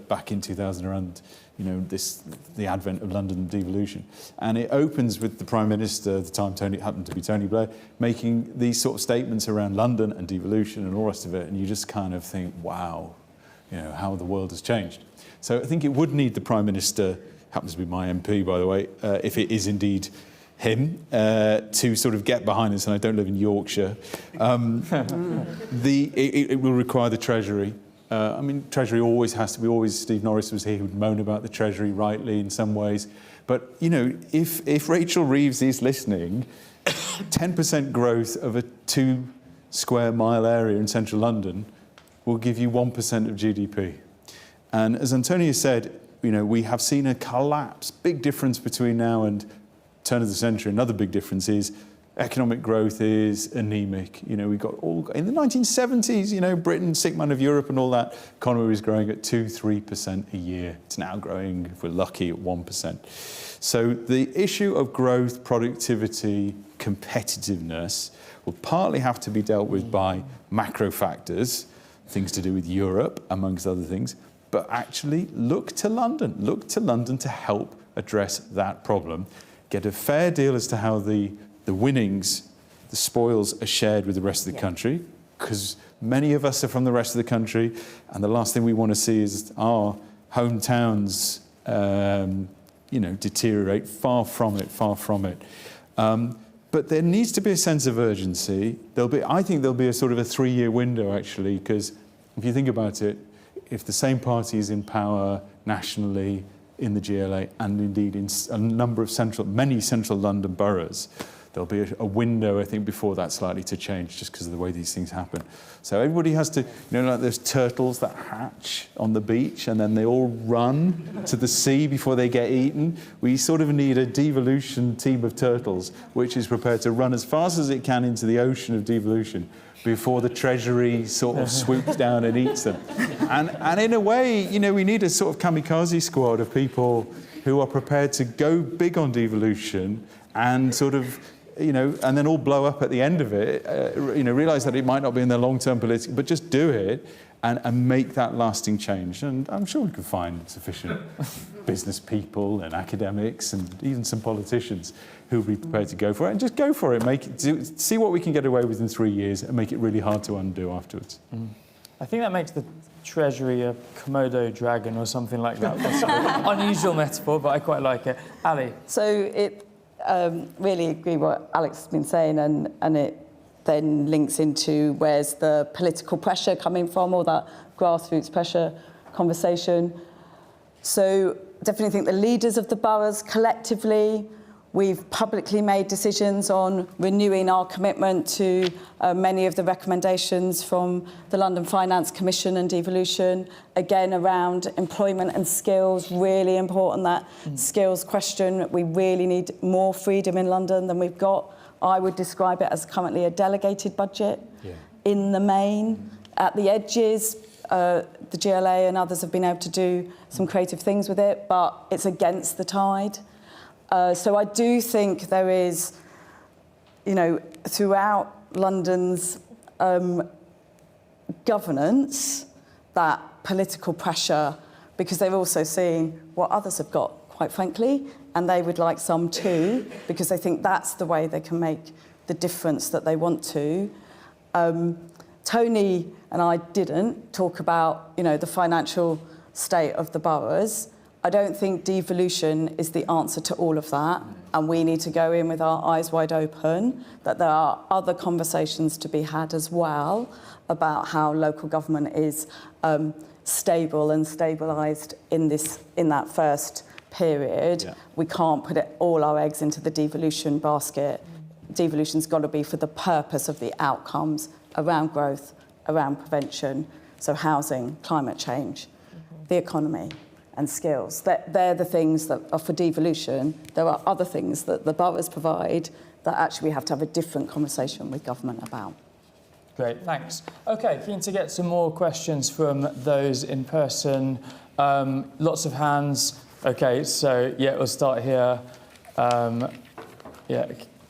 back in 2000 around, the advent of London devolution. And it opens with the Prime Minister at the time, it happened to be Tony Blair, making these sort of statements around London and devolution and all the rest of it. And you just kind of think, wow, how the world has changed. So I think it would need the Prime Minister, happens to be my MP, by the way, if it is indeed him, to sort of get behind this, and I don't live in Yorkshire. It will require the Treasury. Treasury always has to be, Steve Norris was here who would moan about the Treasury rightly in some ways. But, if Rachel Reeves is listening, 10% growth of a 2 square mile area in central London will give you 1% of GDP. And as Antonia said, we have seen a collapse, big difference between now and turn of the century. Another big difference is economic growth is anemic. We got in the 1970s, Britain, sick man of Europe and all that, economy was growing at 2-3% a year. It's now growing, if we're lucky, at 1%. So the issue of growth, productivity, competitiveness will partly have to be dealt with by macro factors, things to do with Europe, amongst other things, but actually look to London to help address that problem. Get a fair deal as to how the winnings, the spoils are shared with the rest of the country, because many of us are from the rest of the country, and the last thing we want to see is our hometowns, deteriorate. Far from it. But there needs to be a sense of urgency. I think there'll be a sort of a 3-year window, actually, because if you think about it, if the same party is in power nationally in the GLA and indeed in a number of many central London boroughs, there'll be a window, I think, before that's likely to change just because of the way these things happen. So everybody has to, like those turtles that hatch on the beach and then they all run to the sea before they get eaten. We sort of need a devolution team of turtles which is prepared to run as fast as it can into the ocean of devolution before the Treasury sort of swoops down and eats them. And in a way, we need a sort of kamikaze squad of people who are prepared to go big on devolution and sort of you know, and then all blow up at the end of it, you know, realise that it might not be in their long-term politics, but just do it and make that lasting change. And I'm sure we can find sufficient business people and academics and even some politicians who'll be prepared to go for it. And just go for it. See what we can get away with in 3 years and make it really hard to undo afterwards. I think that makes the Treasury a Komodo dragon or something like that. That's an unusual metaphor, but I quite like it. Ali? So it really agree what Alex has been saying, and it then links into where's the political pressure coming from, or that grassroots pressure conversation. So definitely think the leaders of the boroughs collectively, we've publicly made decisions on renewing our commitment to many of the recommendations from the London Finance Commission and Devolution, again around employment and skills, really important, that skills question. We really need more freedom in London than we've got. I would describe it as currently a delegated budget in the main. At the edges, the GLA and others have been able to do some creative things with it, but it's against the tide. So I do think there is, you know, throughout London's governance, that political pressure, because they're also seeing what others have got, quite frankly, and they would like some too, because they think that's the way they can make the difference that they want to. Tony and I didn't talk about, you know, the financial state of the boroughs. I don't think devolution is the answer to all of that, and we need to go in with our eyes wide open, that there are other conversations to be had as well about how local government is stable and stabilised in that first period. Yeah. We can't put all our eggs into the devolution basket. Devolution's got to be for the purpose of the outcomes around growth, around prevention, so housing, climate change, the economy and skills. They're the things that are for devolution. There are other things that the boroughs provide that actually we have to have a different conversation with government about. Great, thanks. OK, keen to get some more questions from those in person. Lots of hands. OK, so, yeah, we'll start here.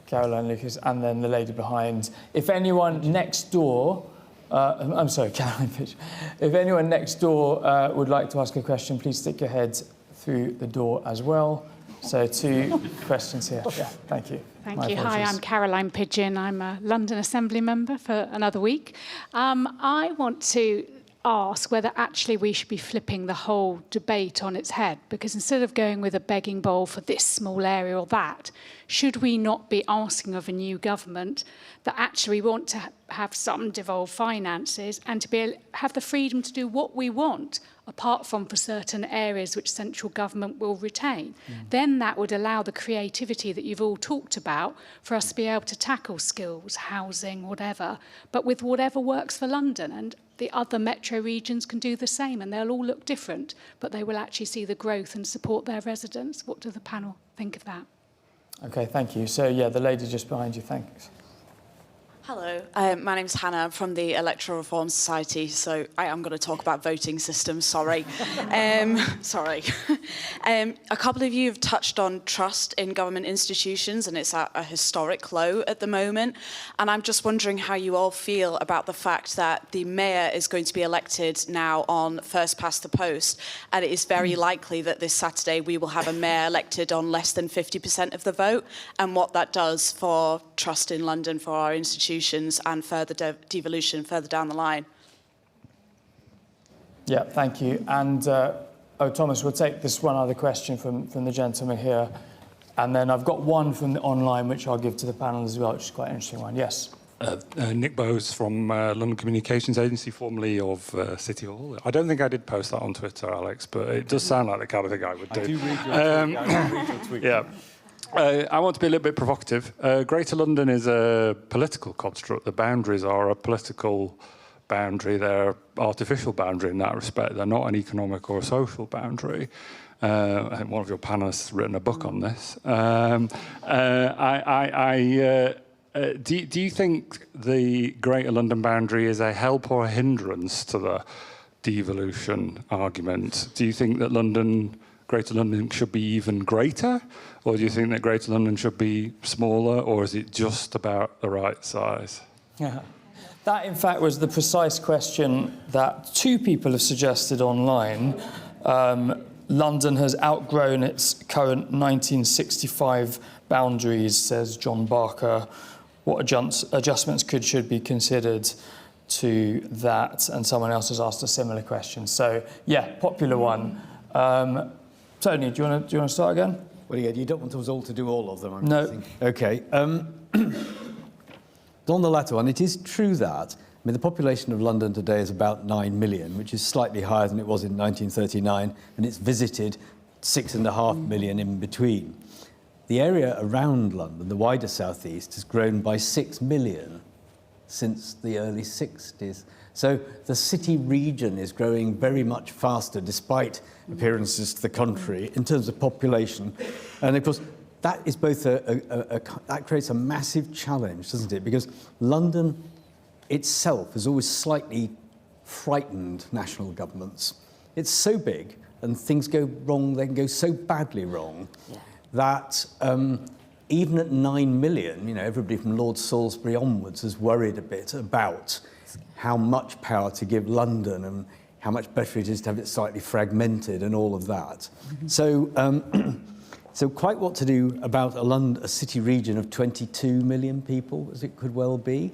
Caroline Lucas, and then the lady behind. If anyone next door... I'm sorry, Caroline Pitch. If anyone next door would like to ask a question, please stick your head through the door as well. So 2 questions here. Yeah, thank you. Thank you. Hi, I'm Caroline Pigeon. I'm a London Assembly member for another week. I want to ask whether actually we should be flipping the whole debate on its head, because instead of going with a begging bowl for this small area or that, should we not be asking of a new government that actually we want to have some devolved finances and to have the freedom to do what we want, apart from for certain areas which central government will retain? Then that would allow the creativity that you've all talked about for us to be able to tackle skills, housing, whatever, but with whatever works for London. And the other metro regions can do the same, and they'll all look different, but they will actually see the growth and support their residents. What do the panel think of that? OK, thank you. So, yeah, the lady just behind you, thanks. Hello, my name's Hannah. I'm from the Electoral Reform Society, so I am going to talk about voting systems, sorry. Sorry. A couple of you have touched on trust in government institutions, and it's at a historic low at the moment. And I'm just wondering how you all feel about the fact that the mayor is going to be elected now on first past the post, and it is very likely that this Saturday we will have a mayor elected on less than 50% of the vote, and what that does for trust in London, for our institutions, and further devolution further down the line. Yeah, thank you. And, Thomas, we'll take this one other question from the gentleman here. And then I've got one from the online, which I'll give to the panel as well, which is quite an interesting one. Yes. Nick Bowes from London Communications Agency, formerly of City Hall. I don't think I did post that on Twitter, Alex, but it does sound like the kind of thing I would do. I do read your tweet. Yeah. I want to be a little bit provocative. Greater London is a political construct. The boundaries are a political boundary. They're artificial boundary in that respect. They're not an economic or a social boundary. I think one of your panelists has written a book on this. Do you think the Greater London boundary is a help or a hindrance to the devolution argument? Do you think that London Greater London should be even greater? Or do you think that Greater London should be smaller, or is it just about the right size? Yeah. That, in fact, was the precise question that 2 people have suggested online. London has outgrown its current 1965 boundaries, says John Barker. What adjustments should be considered to that? And someone else has asked a similar question. So, yeah, popular one. Tony, do you want to start again? Well, yeah, you don't want us all to do all of them, I'm No. guessing. Okay. On the latter one, it is true that, the population of London today is about 9 million, which is slightly higher than it was in 1939, and it's visited 6.5 million in between. The area around London, the wider southeast, has grown by 6 million since the early 60s. So the city region is growing very much faster, despite appearances to the contrary, in terms of population. And of course, that is both that creates a massive challenge, doesn't it? Because London itself has always slightly frightened national governments. It's so big, and things go wrong, they can go so badly wrong, that even at 9 million, everybody from Lord Salisbury onwards has worried a bit about how much power to give London and how much better it is to have it slightly fragmented and all of that. So, so quite what to do about a city region of 22 million people, as it could well be.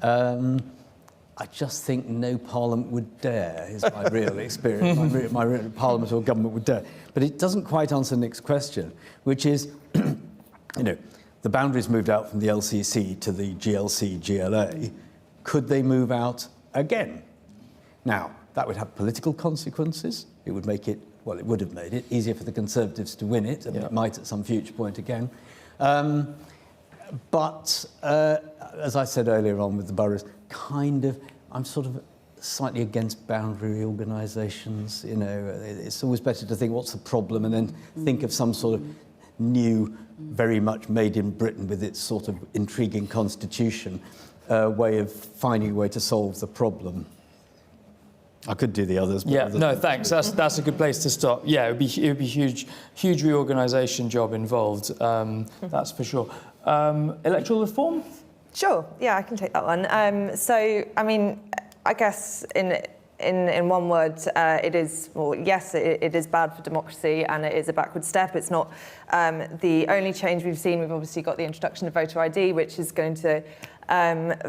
I just think no parliament would dare, is my real experience. my real parliament or government would dare. But it doesn't quite answer Nick's question, which is, the boundaries moved out from the LCC to the GLC, GLA. Could they move out again? Now, that would have political consequences. It would make it, well, it would have made it easier for the Conservatives to win it, and it might at some future point again. But as I said earlier on with the boroughs, I'm sort of slightly against boundary organisations. It's always better to think what's the problem and then think of some sort of new, very much made in Britain with its sort of intriguing constitution, way of finding a way to solve the problem. I could do the others. Yeah, no, thanks. That's a good place to stop. Yeah, it would be huge reorganisation job involved. That's for sure. Electoral reform? Sure. Yeah, I can take that one. So, I guess in one word, it is, well, yes, it is bad for democracy and it is a backward step. It's not the only change we've seen. We've obviously got the introduction of voter ID, which is going to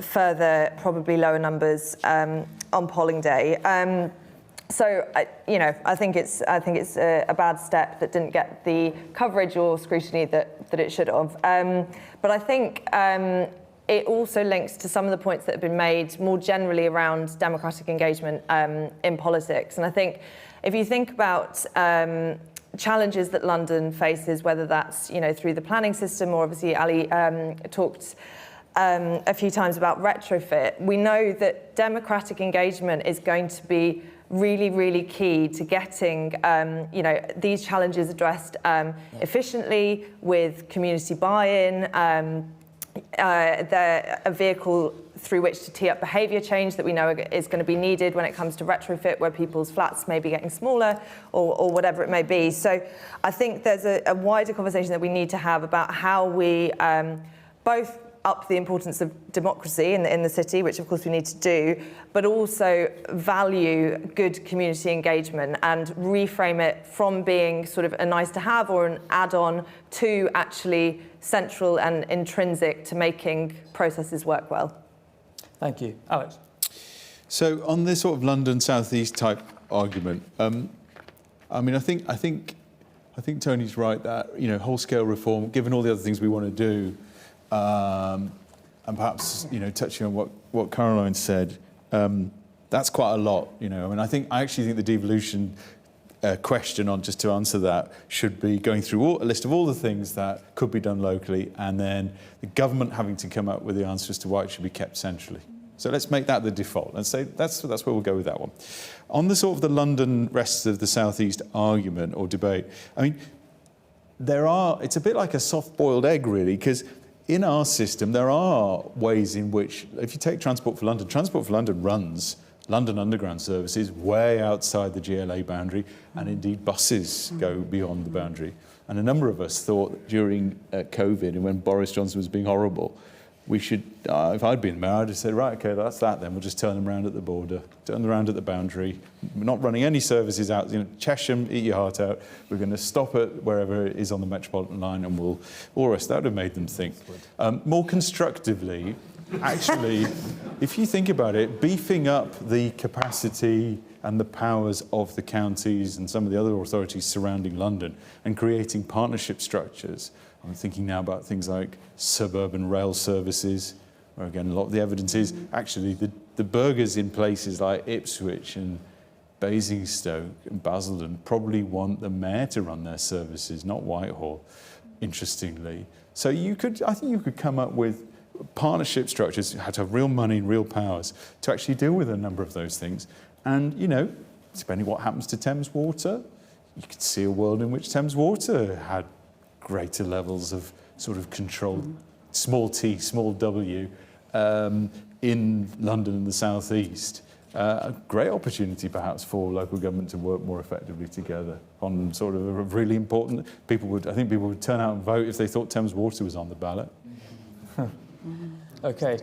further probably lower numbers on polling day. So, I think it's a bad step that didn't get the coverage or scrutiny that it should have. But I think it also links to some of the points that have been made more generally around democratic engagement in politics. And I think if you think about challenges that London faces, whether that's through the planning system, or obviously Ali talked a few times about retrofit, we know that democratic engagement is going to be really, really key to getting these challenges addressed efficiently with community buy-in. They're a vehicle through which to tee up behaviour change that we know is going to be needed when it comes to retrofit, where people's flats may be getting smaller or whatever it may be. So I think there's a wider conversation that we need to have about how we both up the importance of democracy in the city, which of course we need to do, but also value good community engagement and reframe it from being sort of a nice to have or an add-on to actually central and intrinsic to making processes work well. Thank you. Alex? So on this sort of London South East type argument, I think Tony's right that, whole-scale reform, given all the other things we want to do, and perhaps, touching on what Caroline said, that's quite a lot, I actually think the devolution question, on just to answer that, should be going through a list of all the things that could be done locally, and then the government having to come up with the answer as to why it should be kept centrally. So let's make that the default and say that's where we'll go with that one. On the sort of the London rest of the South East argument or debate, it's a bit like a soft-boiled egg, really, because in our system, there are ways in which, if you take Transport for London runs London Underground services way outside the GLA boundary, and indeed buses go beyond the boundary. And a number of us thought during COVID and when Boris Johnson was being horrible, we should, if I'd been mayor, I'd have said, right, okay, that's that then. We'll just turn them around at the border, turn them around at the boundary. We're not running any services out, Chesham, eat your heart out. We're going to stop it wherever it is on the Metropolitan line, and all the rest. That would have made them think. More constructively, actually, if you think about it, beefing up the capacity and the powers of the counties and some of the other authorities surrounding London and creating partnership structures. I'm thinking now about things like suburban rail services, where again, a lot of the evidence is actually the burghers in places like Ipswich and Basingstoke and Basildon probably want the mayor to run their services, not Whitehall, interestingly. So I think you could come up with partnership structures, had to have real money and real powers to actually deal with a number of those things. And, depending what happens to Thames Water, you could see a world in which Thames Water had greater levels of sort of control, small t, small w, in London and the South East. A great opportunity perhaps for local government to work more effectively together on sort of a really important, I think people would turn out and vote if they thought Thames Water was on the ballot. Okay,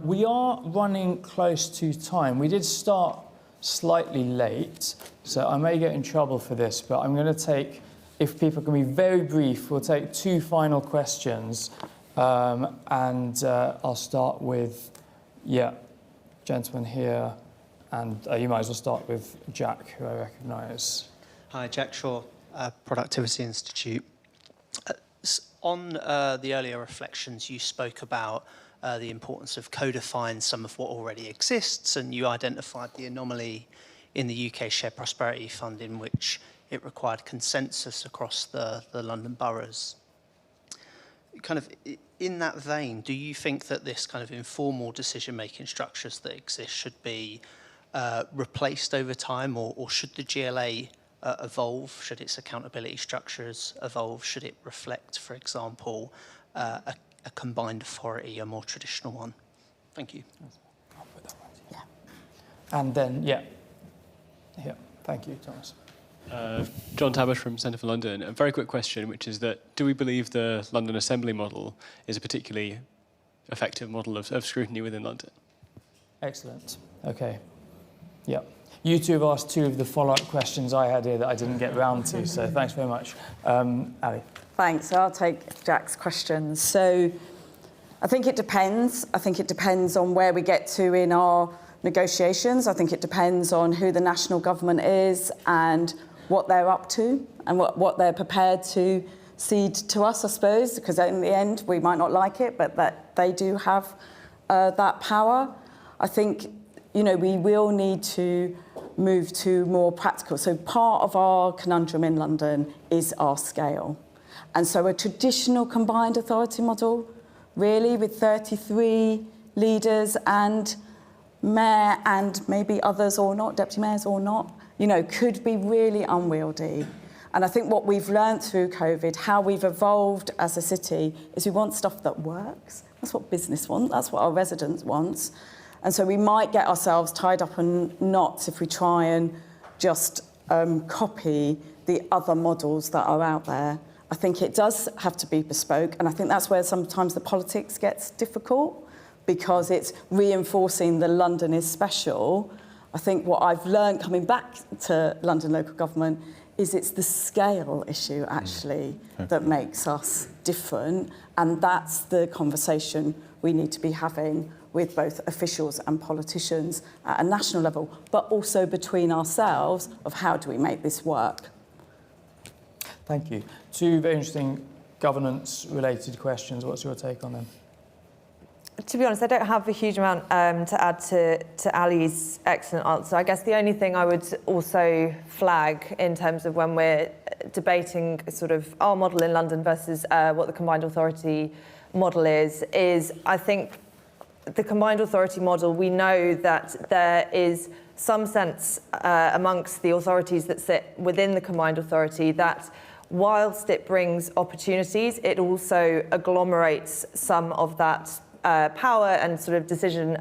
we are running close to time. We did start slightly late, so I may get in trouble for this, but I'm going to take, if people can be very brief, we'll take 2 final questions, and I'll start with, gentleman here, and you might as well start with Jack, who I recognise. Hi, Jack Shaw, Productivity Institute. On the earlier reflections, you spoke about the importance of codifying some of what already exists, and you identified the anomaly in the UK Shared Prosperity Fund in which it required consensus across the London boroughs. Kind of in that vein, do you think that this kind of informal decision-making structures that exist should be replaced over time, or should the GLA evolve? Should its accountability structures evolve? Should it reflect, for example, a combined authority, a more traditional one? Thank you. Yeah. And then, thank you, Thomas. John Tabish from Centre for London. A very quick question, which is that do we believe the London Assembly model is a particularly effective model of scrutiny within London? Excellent. Okay. Yeah. You two have asked 2 of the follow-up questions I had here that I didn't get round to, so thanks very much. Ali. Thanks. So I'll take Jack's questions. So I think it depends. I think it depends on where we get to in our negotiations. I think it depends on who the national government is and what they're up to and what they're prepared to cede to us, I suppose, because in the end we might not like it, but that they do have that power. I think, we will need to move to more practical. So part of our conundrum in London is our scale. And so a traditional combined authority model, really, with 33 leaders and mayor and maybe others or not, deputy mayors or not, could be really unwieldy. And I think what we've learned through COVID, how we've evolved as a city, is we want stuff that works. That's what business wants. That's what our residents want. And so we might get ourselves tied up in knots if we try and just copy the other models that are out there. I think it does have to be bespoke, and I think that's where sometimes the politics gets difficult, because it's reinforcing the London is special. I think what I've learned coming back to London local government is it's the scale issue, actually, that makes us different, and that's the conversation we need to be having with both officials and politicians at a national level, but also between ourselves of how do we make this work. Thank you. 2 very interesting governance-related questions. What's your take on them? To be honest, I don't have a huge amount to add to Ali's excellent answer. I guess the only thing I would also flag in terms of when we're debating sort of our model in London versus what the combined authority model is I think the combined authority model, we know that there is some sense amongst the authorities that sit within the combined authority that whilst it brings opportunities, it also agglomerates some of that power and sort of decision,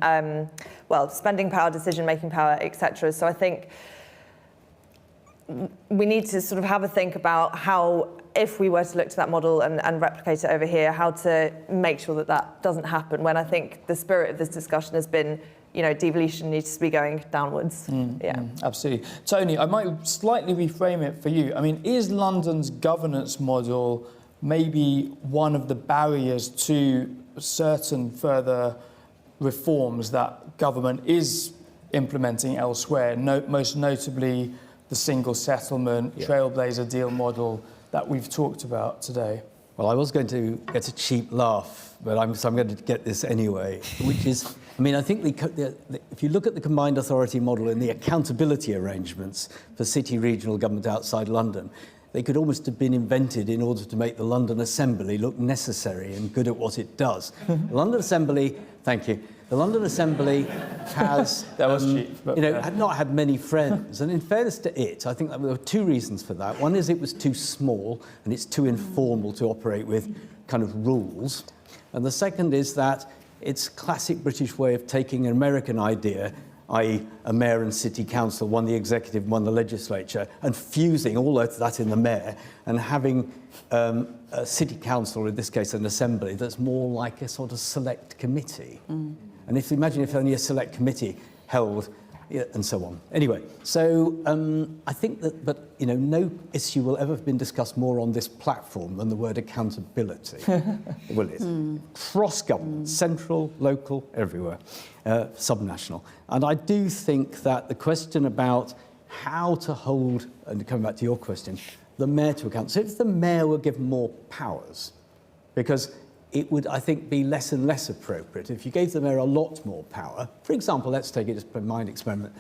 spending power, decision-making power, etc. So I think we need to sort of have a think about how, if we were to look to that model and replicate it over here, how to make sure that that doesn't happen, when I think the spirit of this discussion has been, devolution needs to be going downwards. Absolutely. Tony, I might slightly reframe it for you. I mean, is London's governance model maybe one of the barriers to certain further reforms that government is implementing elsewhere, most notably the single settlement, trailblazer deal model that we've talked about today? Well, I was going to get a cheap laugh, but I'm going to get this anyway, which is, I think if you look at the combined authority model and the accountability arrangements for city regional government outside London, they could almost have been invented in order to make the London Assembly look necessary and good at what it does. The London Assembly, thank you. The London Assembly has had not had many friends. And in fairness to it, I think that there were two reasons for that. One is it was too small and it's too informal to operate with kind of rules. And the second is that it's a classic British way of taking an American idea, i.e. a mayor and city council, one the executive, one the legislature, and fusing all of that in the mayor and having a city council, or in this case an assembly, that's more like a sort of select committee. And imagine if only a select committee held, and so on. Anyway, so I think that, no issue will ever have been discussed more on this platform than the word accountability, will it? Cross-government, central, local, everywhere, subnational. And I do think that the question about how to hold, and coming back to your question, the mayor to account. So if the mayor were given more powers, because it would, I think, be less and less appropriate if you gave the mayor a lot more power. For example, let's take it as a mind experiment.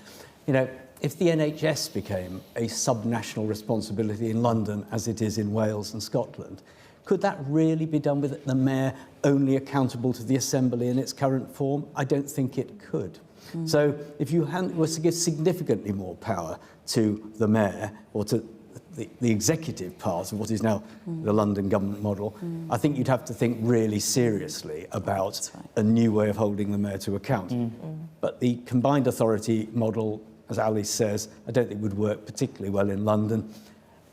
If the NHS became a subnational responsibility in London, as it is in Wales and Scotland, could that really be done with the mayor only accountable to the Assembly in its current form? I don't think it could. So if you was to give significantly more power to the mayor or to the executive part of what is now the London government model, I think you'd have to think really seriously about a new way of holding the mayor to account. But the combined authority model, as Ali says, I don't think would work particularly well in London.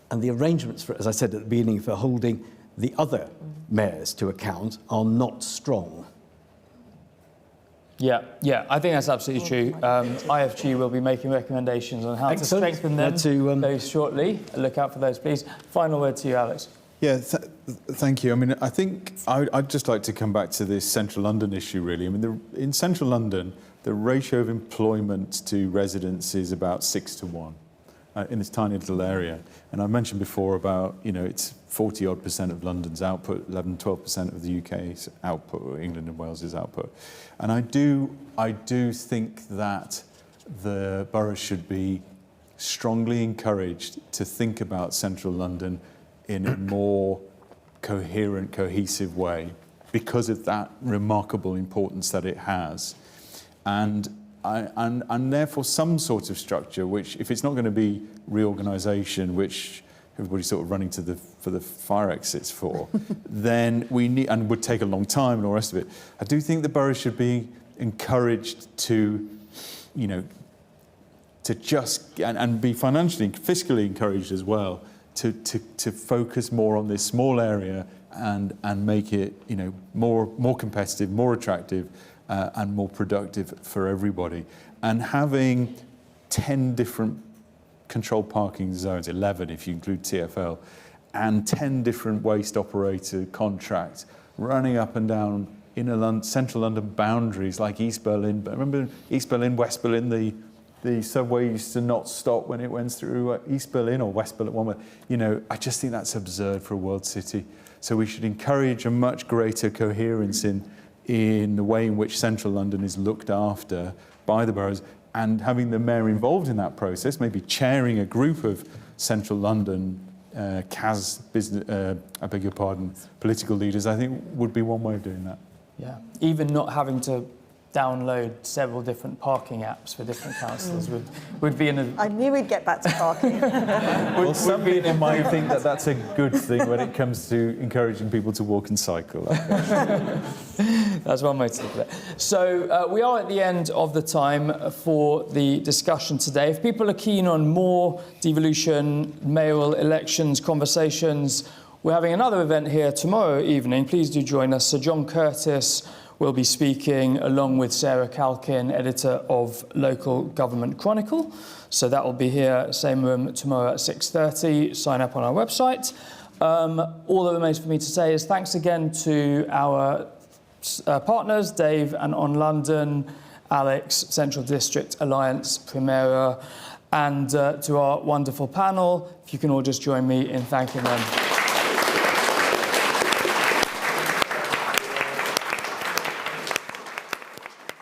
And the arrangements, for, as I said at the beginning, for holding the other mayors to account are not strong. Yeah, I think that's absolutely true. IFG will be making recommendations on how to strengthen them very shortly. Look out for those, please. Final word to you, Alex. Yeah, thank you. I think I'd just like to come back to this central London issue, really. In central London, the ratio of employment to residents is about 6 to 1 in this tiny little area. And I mentioned before about, it's 40-odd% of London's output, 11-12% of the UK's output, England and Wales's output. And I do think that the boroughs should be strongly encouraged to think about central London in a more coherent, cohesive way because of that remarkable importance that it has. And therefore some sort of structure which, if it's not going to be reorganisation, which everybody's sort of running for the fire exits for, then we need, and would take a long time and all the rest of it. I do think the boroughs should be encouraged to, to just, and be financially, fiscally encouraged as well, to focus more on this small area and make it, more competitive, more attractive, and more productive for everybody. And having 10 different controlled parking zones, 11 if you include TfL, and 10 different waste operator contracts running up and down inner central London boundaries like East Berlin. But remember East Berlin, West Berlin, the subway used to not stop when it went through East Berlin or West Berlin, one way. I just think that's absurd for a world city. So we should encourage a much greater coherence in the way in which central London is looked after by the boroughs, and having the mayor involved in that process, maybe chairing a group of central London CAS business, political leaders, I think would be one way of doing that. Yeah, even not having to download several different parking apps for different councils would be I knew we'd get back to parking. Well, some people might think that that's a good thing when it comes to encouraging people to walk and cycle. That's one way to look at it. So we are at the end of the time for the discussion today. If people are keen on more devolution, mayoral elections conversations, we're having another event here tomorrow evening. Please do join us. Sir John Curtis will be speaking along with Sarah Calkin, editor of Local Government Chronicle. So that will be here, same room, tomorrow at 6:30. Sign up on our website. All that remains for me to say is thanks again to our partners, Dave and On London, Alex, Central District Alliance, Primera, and to our wonderful panel. If you can all just join me in thanking them.